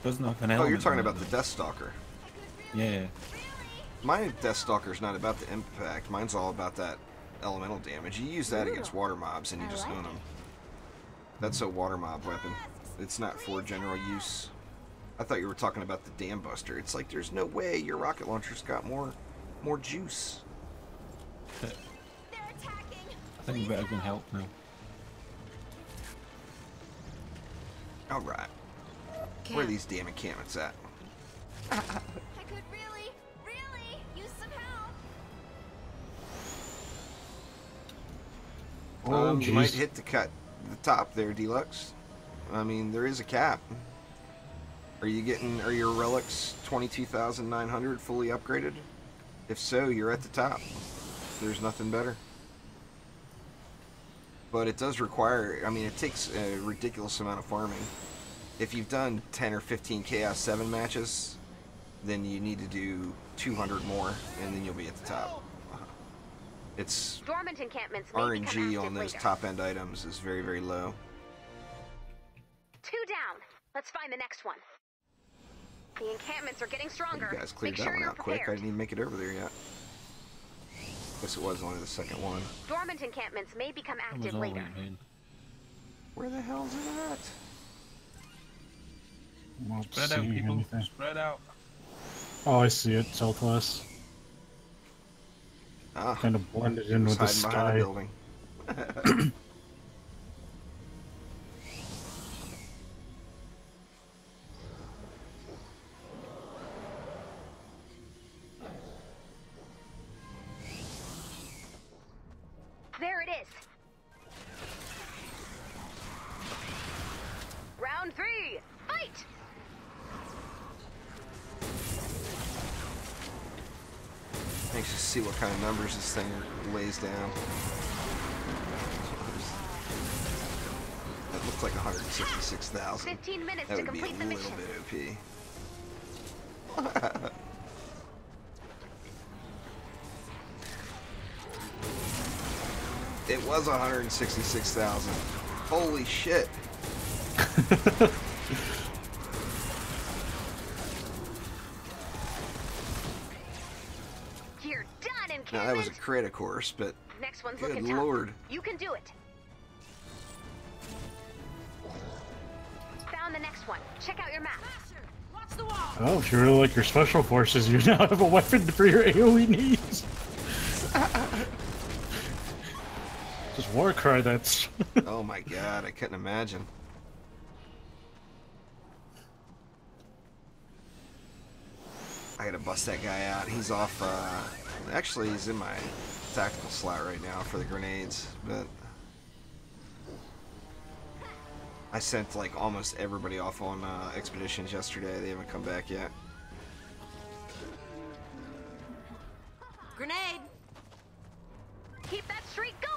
Doesn't have an Oh, element. you're talking on it, about the though. Death Stalker. Yeah. My Death Stalker's not about the impact. Mine's all about that elemental damage. You use that against water mobs and you just own them. That's a water mob weapon. It's not for general use. I thought you were talking about the Dam Buster. It's like there's no way your rocket launcher's got more juice. They're attacking. I think we better go and help now. All right. Where are these damn encampments at? I could really use some help. Oh, You might jeez. hit the top there, Deluxe. I mean, there is a cap. Are your relics 22,900 fully upgraded? If so, you're at the top. There's nothing better. But it does require, I mean, it takes a ridiculous amount of farming. If you've done 10 or 15 Chaos 7 matches, then you need to do 200 more, and then you'll be at the top. It's Dormant encampments may become RNG active on those later. top-end items is very, very low. 2 down. Let's find the next one. The encampments are getting stronger. You guys cleared Make that sure one you're out quick. I prepared. didn't even make it over there yet. Guess it was only the second one. Dormant encampments may become That was active all later. right, man. Where the hell's it at? I'm not Spread out, seeing people. anything. Spread out. Oh, I see it. Southwest. Ah, Kind of blended in with it's the hiding behind sky. the building. There it is. Round 3. Fight! Anxious to see what kind of numbers this thing lays down. That looks like 166,000. 15 minutes That to would be a complete the little mission. bit OP. It was 166,000. Holy shit. You're done, encampment. Now that was a crit, of course, but Next one's good looking tough. lord. You can do it. next one. Check out your map. Watch the wall. Oh, if you really like your special forces, you now have a weapon for your AoE needs. Just war cry, that's... Oh my god, I couldn't imagine. I gotta bust that guy out. He's off, actually he's in my tactical slot right now for the grenades, but I sent like almost everybody off on expeditions yesterday. They haven't come back yet. Grenade. Keep that streak going.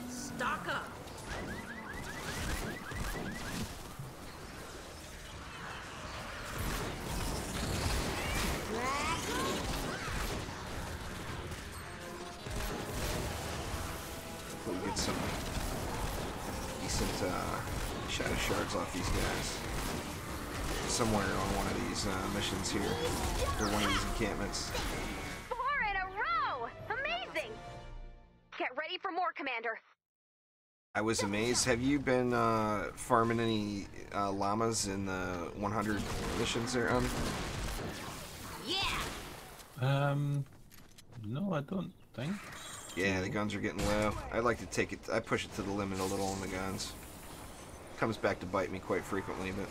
Stock up. We'll get some decent shadow shards off these guys somewhere on one of these missions here, or one of these encampments. 4 in a row! Amazing! Get ready for more, Commander. I was amazed. Have you been farming any llamas in the 100 missions there? Yeah. No, I don't think. Yeah, the guns are getting low. I like to take it. I push it to the limit a little on the guns. Comes back to bite me quite frequently, but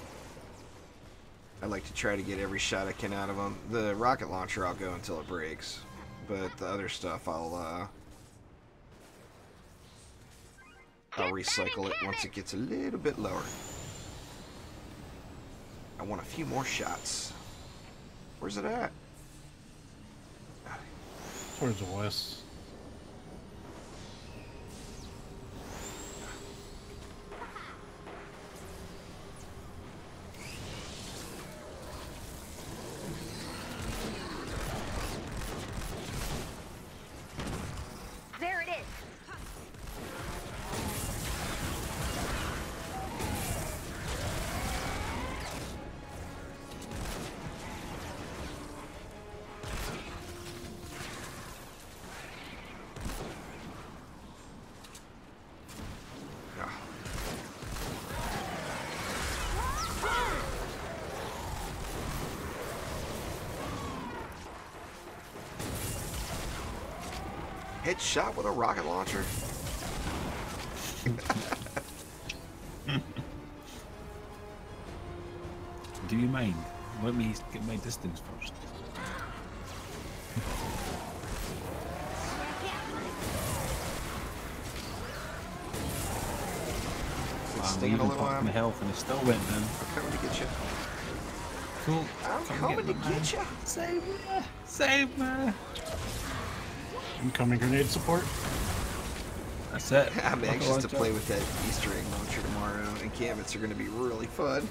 I like to try to get every shot I can out of them. The rocket launcher I'll go until it breaks, but the other stuff I'll recycle it once it gets a little bit lower. I want a few more shots. Where's it at? Towards the west. There it is. Headshot with a rocket launcher? Do you mind? Let me get my distance first. It's I stinging even a little popped on my me. health and it still went down. I'm coming to get you. Cool. I'm Come coming to me, get man. you. Save me! Save me! Incoming grenade support. That's it. I'm Rocket anxious to launcher. play with that Easter egg launcher tomorrow. Encampments are going to be really fun.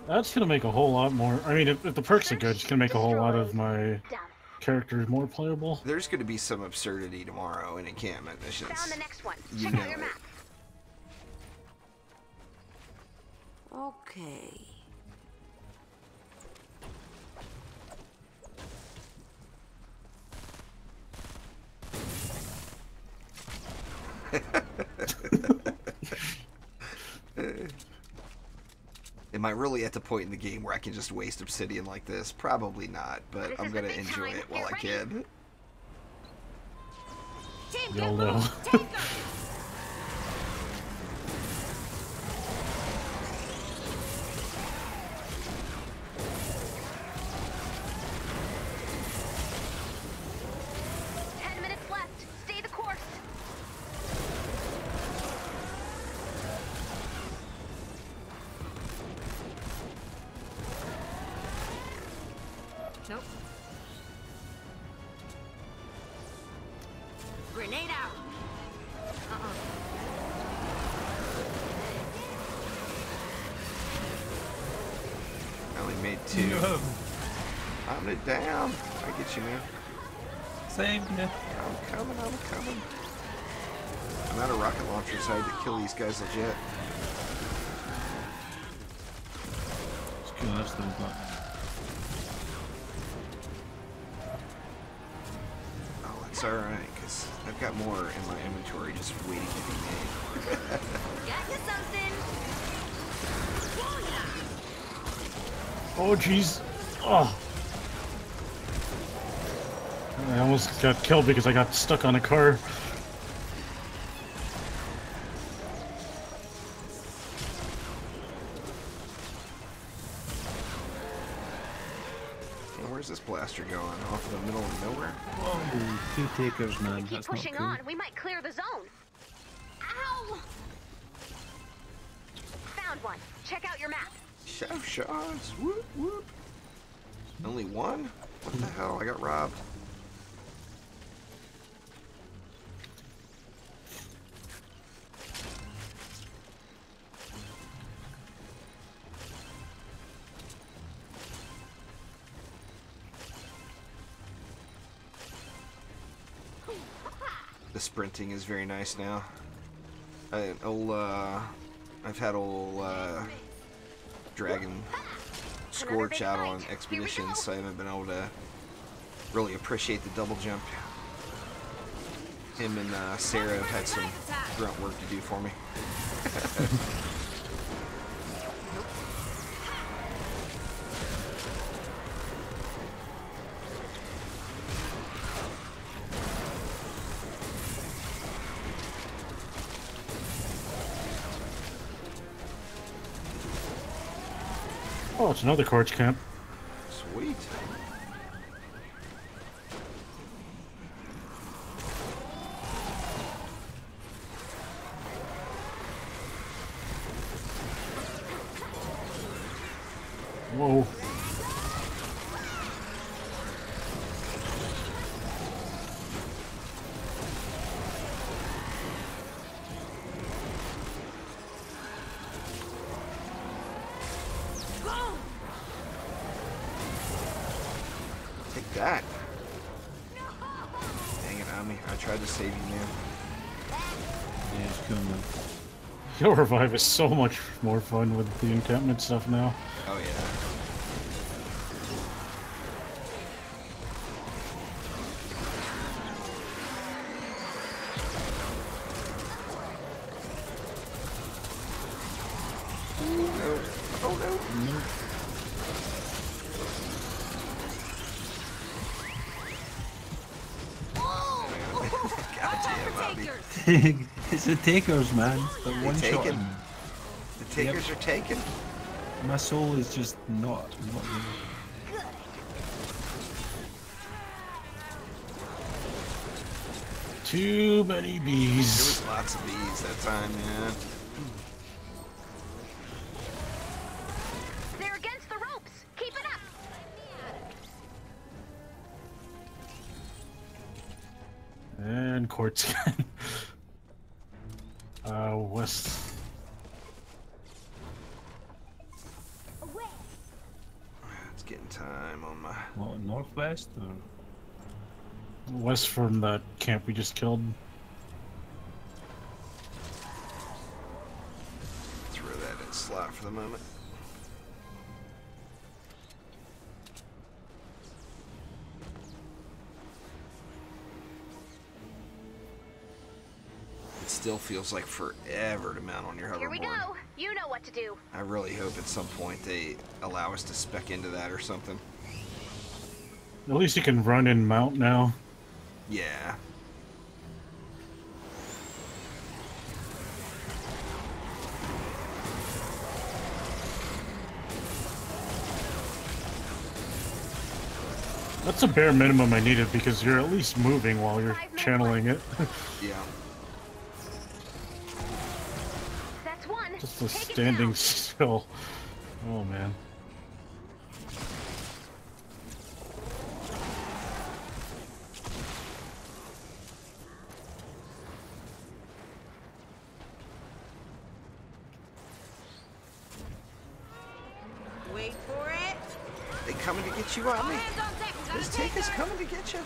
That's gonna make a whole lot more. I mean, if the perks are good, it's gonna make a whole lot of my Done. characters more playable. There's going to be some absurdity tomorrow in encampment missions. Found the next one. You Check know out your it. map. Okay. Am I really at the point in the game where I can just waste obsidian like this? Probably not, but This I'm is going the to big enjoy time. it while I Get can. Team, Y'all get know. moved. Take them. Minutes left. Stay the course. Nope. Grenade out. I only made 2. No. I'm it down. I get you, man. Saved me. I'm coming, I'm coming. I'm out of rocket launchers, I had to kill these guys legit. It's cool, I've still got. Oh, it's alright, because I've got more in my inventory just waiting to be made. Got you something. Oh, jeez. Oh. I almost got killed because I got stuck on a car. And where's this blaster going? Off in the middle of nowhere? Whoa, two takers, man. Keep That's not pushing cool. on. We might clear the zone. Ow! Found one. Check out your map. Chef shots. Whoop, whoop. Only one? What the hell? I got robbed. The sprinting is very nice now. I've had old Dragon Scorch out on expeditions, so I haven't been able to really appreciate the double jump. Him and Sarah have had some grunt work to do for me. Oh, it's another quartz camp. Sweet. Whoa. Take that. Dang it, Ami. I tried to save you, man. Yeah, it's cool, man. Your revive is so much more fun with the encampment stuff now. Oh, yeah. No. Oh, no. God damn, Bobby. It's the takers, man. The one shot. taken. The takers are taken. My soul is just not there. Too many There bees. was lots of bees that time, man. They're against the ropes. Keep it up. And quartz again. West. It's getting time on my... What, northwest or? West from that camp we just killed. Throw that in slot for the moment. It still feels like forever to mount on your hoverboard. Here we go. You know what to do. I really hope at some point they allow us to spec into that or something. At least you can run and mount now. Yeah. That's a bare minimum I needed because you're at least moving while you're channeling it. Yeah. That's one. Just a Take it standing down. still. Oh man. Wait for it. They coming to get you, Ami. Hands on deck. We gotta This take take is her. coming to get you.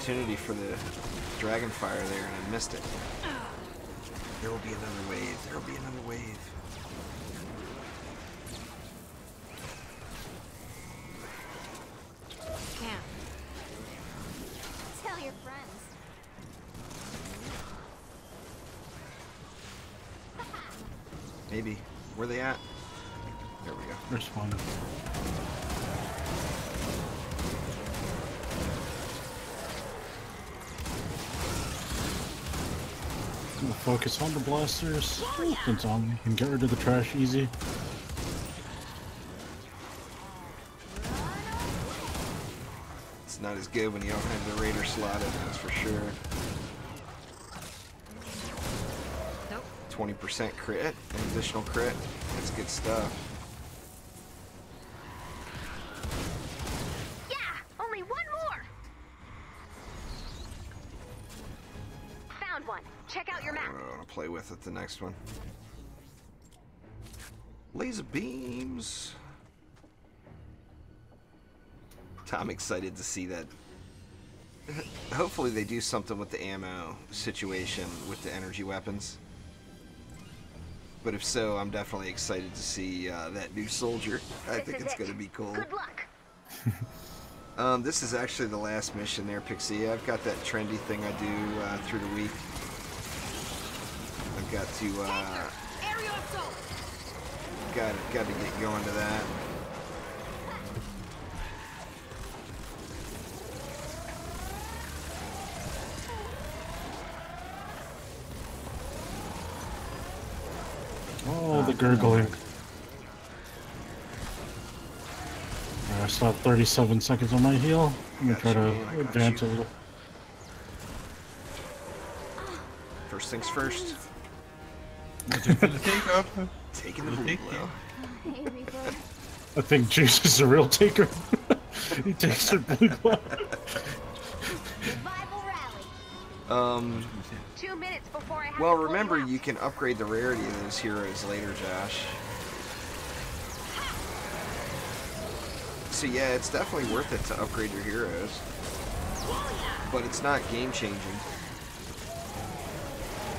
opportunity for the dragon fire there, and I missed it. There will be another wave. There will be another wave. Camp. Tell your friends. Maybe. Where they at? There we go. There's one. We'll focus on the blasters. Since we can get rid of the trash easy. It's not as good when you don't have the raider slotted, that's for sure. Nope. 20% crit, an additional crit. That's good stuff. Yeah, only one more. Found one. Check out your map. I want to play with it the next one. Laser beams. I'm excited to see that. Hopefully they do something with the ammo situation with the energy weapons. But if so, I'm definitely excited to see that new soldier. I think it's going to be cool. Good luck. This is actually the last mission there, Pixie. I've got that trendy thing I do through the week. I've got to Aerial assault. got to get going to that. Oh, the gurgling. I still have 37 seconds on my heal. I'm gonna try to advance a little. First things first. Looking for the takeoff. Taking the blue blow. Hey, Reaper. I think Juice is the real taker. He takes the blue blood. Revival rally. 2 minutes before I have Well, to pull remember, out. you can upgrade the rarity of those heroes later, Josh. So yeah, it's definitely worth it to upgrade your heroes. But it's not game changing.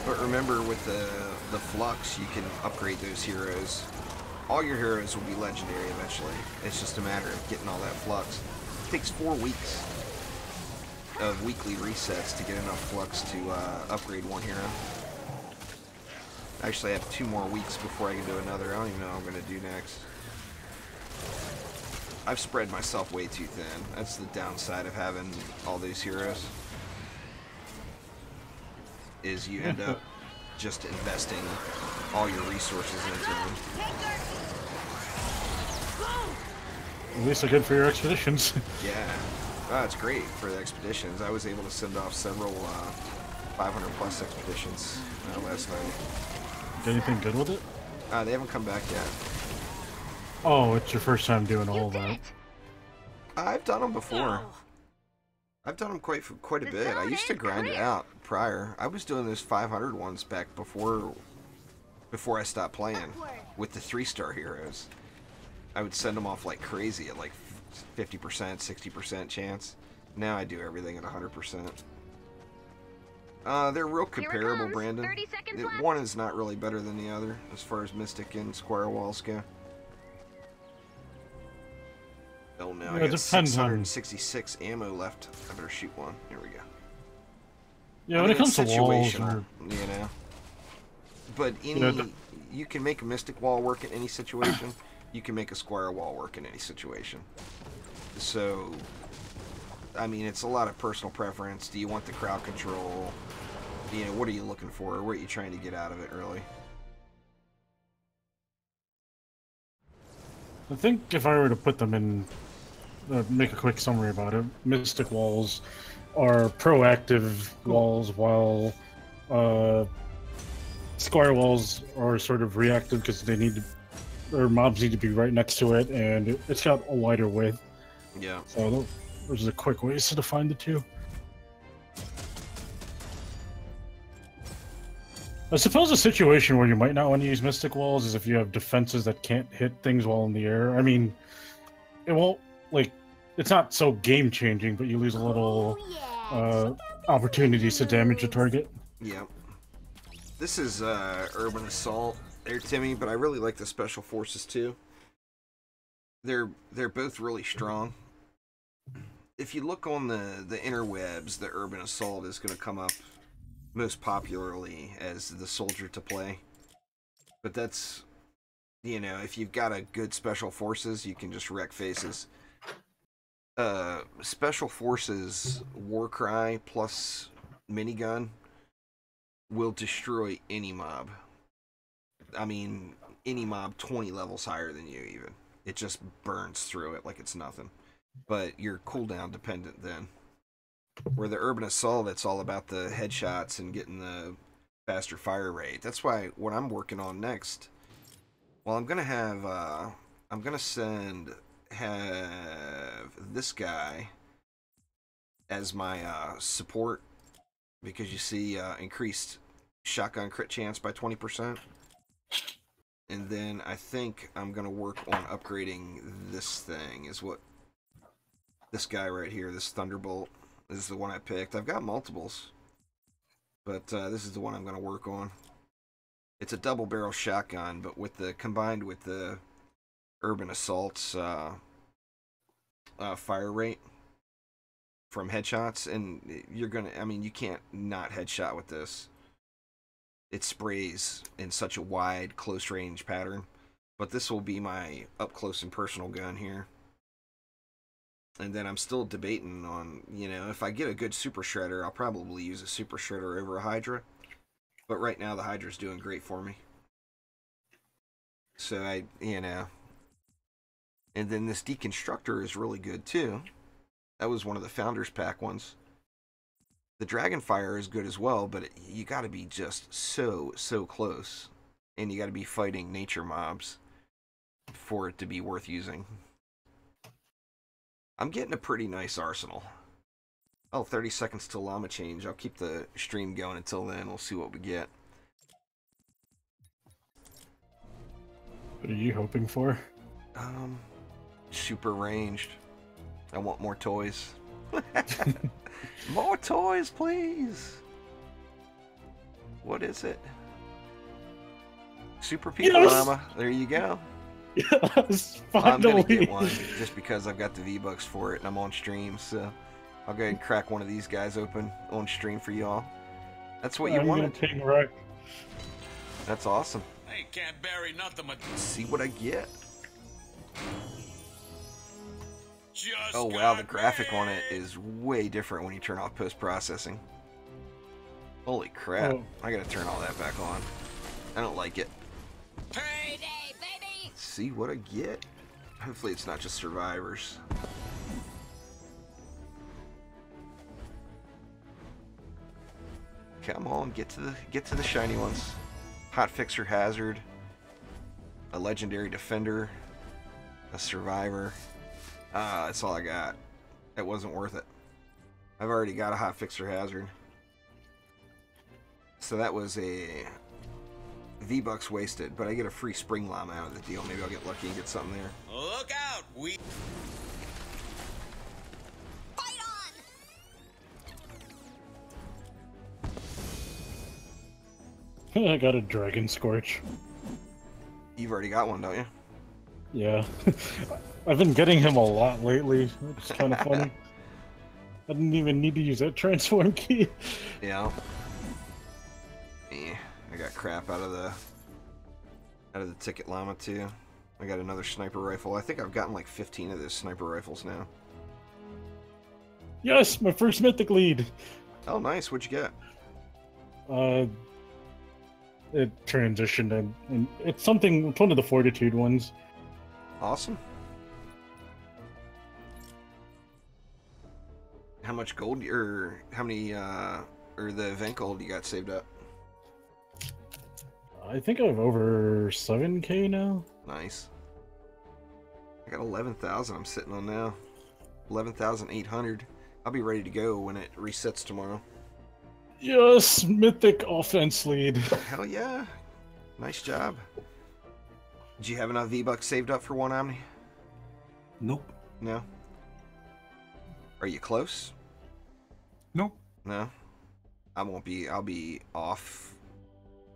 But remember, with the flux, you can upgrade those heroes. All your heroes will be legendary eventually. It's just a matter of getting all that flux. It takes 4 weeks of weekly resets to get enough flux to upgrade one hero. Actually, I have 2 more weeks before I can do another. I don't even know what I'm going to do next. I've spread myself way too thin. That's the downside of having all these heroes. Is you end up just investing all your resources into them. At least they're good for your expeditions. Yeah. Oh, it's great for the expeditions. I was able to send off several 500 plus expeditions last night. Get anything good with it? They haven't come back yet. Oh, it's your first time doing all that. I've done them before. I've done them quite a bit. I used to grind it out prior. I was doing those 500 ones back before I stopped playing with the 3-star heroes. I would send them off like crazy at like 50%, 60% chance. Now I do everything at 100%. They're real comparable, comes. Brandon. 30 seconds left. One is not really better than the other as far as Mystic and Squire Walls go. Oh no, Yeah, I it got depends on- 666 ammo left. I better shoot one. Here we go. Yeah, when it comes to walls, situational, you know. But any, you can make a Mystic Wall work in any situation. You can make a Squire Wall work in any situation. So, I mean, it's a lot of personal preference. Do you want the crowd control? You know, what are you looking for? What are you trying to get out of it, really? I think if I were to put them in, make a quick summary about it, Mystic Walls are proactive walls, while Squire Walls are sort of reactive because they need to, or mobs need to be right next to it, and it's got a wider width. Yeah. So those are the quick ways to define the two. I suppose a situation where you might not want to use Mystic Walls is if you have defenses that can't hit things while in the air. I mean, it won't, like, it's not so game-changing, but you lose a little opportunities to damage a target. Yep. This is Urban Assault there, Timmy, but I really like the Special Forces too. They're both really strong. If you look on the interwebs, the Urban Assault is going to come up most popularly as the soldier to play. But that's, you know, if you've got a good Special Forces, you can just wreck faces. Special Forces Warcry plus minigun will destroy any mob. I mean, any mob 20 levels higher than you even. It just burns through it like it's nothing. But you're cooldown dependent then. Where the Urban Assault, it's all about the headshots and getting the faster fire rate. That's why what I'm working on next, well, I'm gonna have, I'm gonna have this guy as my support, because you see increased shotgun crit chance by 20%. And then I think I'm gonna work on upgrading this thing, is what this guy right here, this Thunderbolt, this is the one I picked. I've got multiples, but this is the one I'm gonna work on. It's a double barrel shotgun, but with the combined with the Urban Assault's fire rate from headshots, and you're gonna, I mean, you can't not headshot with this. It sprays in such a wide, close range pattern, but this will be my up close and personal gun here. And then I'm still debating on, you know, if I get a good Super Shredder, I'll probably use a Super Shredder over a Hydra. But right now the Hydra's doing great for me. So you know. And then this Deconstructor is really good too. That was one of the Founders Pack ones. The Dragonfire is good as well, but you got to be just so close. And you got to be fighting nature mobs for it to be worth using. I'm getting a pretty nice arsenal. Oh, 30 seconds till llama change. I'll keep the stream going until then. We'll see what we get. What are you hoping for? Super ranged. I want more toys. More toys, please. What is it? Super People Llama. There you go. Yes, finally. I'm gonna get one just because I've got the V-Bucks for it and I'm on stream, so I'll go ahead and crack one of these guys open on stream for y'all. That's what you wanted. Ping right. That's awesome. They can't bury nothing but... See what I get. Just Oh wow, the graphic on it is way different when you turn off post-processing. Holy crap. Oh. I gotta turn all that back on. I don't like it. Payday, baby! See what I get. Hopefully it's not just survivors. Come on, get to the shiny ones. Hot Fixer Hazard, a Legendary Defender, a Survivor. That's all I got. It wasn't worth it. I've already got a Hot Fixer Hazard. So that was a V-Bucks wasted, but I get a free Spring Llama out of the deal. Maybe I'll get lucky and get something there. Look out! We... Fight on! I got a Dragon Scorch. You've already got one, don't you? Yeah. I've been getting him a lot lately. It's kind of funny. I didn't even need to use that transform key. Yeah. I got crap out of the Ticket Llama too. I got another sniper rifle. I think I've gotten like 15 of those sniper rifles now. Yes, my first mythic lead. Oh, nice. What'd you get? It transitioned and it's something. It's one of the Fortitude ones. Awesome. How much gold, or how many, or the event gold you got saved up? I think I have over 7K now. Nice. I got 11,000 I'm sitting on now. 11,800. I'll be ready to go when it resets tomorrow. Yes, mythic offense lead. Hell yeah. Nice job. Did you have enough V-Bucks saved up for one Omni? Nope. No? Are you close? No. No? I won't be, I'll be off.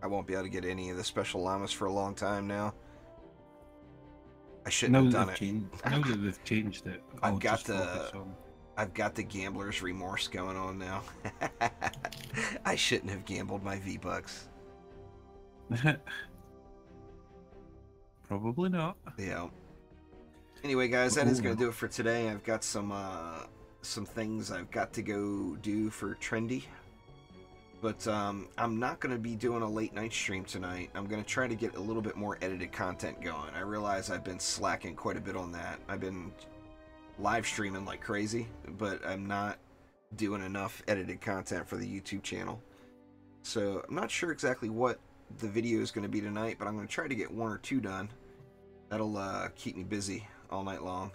I won't be able to get any of the special llamas for a long time now. I shouldn't have done it. Now that they've changed it, I've I'll got just focus on... I've got the gambler's remorse going on now. I shouldn't have gambled my V-Bucks. Probably not. Yeah. Anyway, guys, that is going to do it for today. I've got some things I've got to go do for Trendy. But I'm not going to be doing a late night stream tonight. I'm going to try to get a little bit more edited content going. I realize I've been slacking quite a bit on that. I've been live streaming like crazy, but I'm not doing enough edited content for the YouTube channel. So I'm not sure exactly what the video is going to be tonight, but I'm going to try to get 1 or 2 done. That'll keep me busy all night long.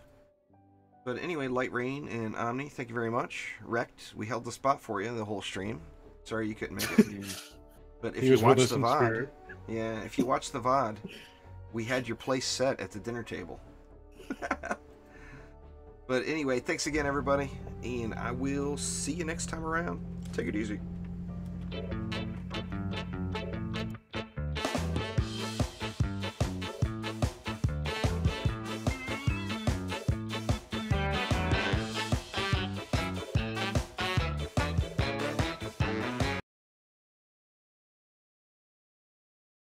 But anyway, Light Rain and Omni, thank you very much. Wrecked, we held the spot for you the whole stream. Sorry you couldn't make it. But if you watch the VOD, yeah, if you watch the VOD, we had your place set at the dinner table. But anyway, thanks again, everybody, and I will see you next time around. Take it easy.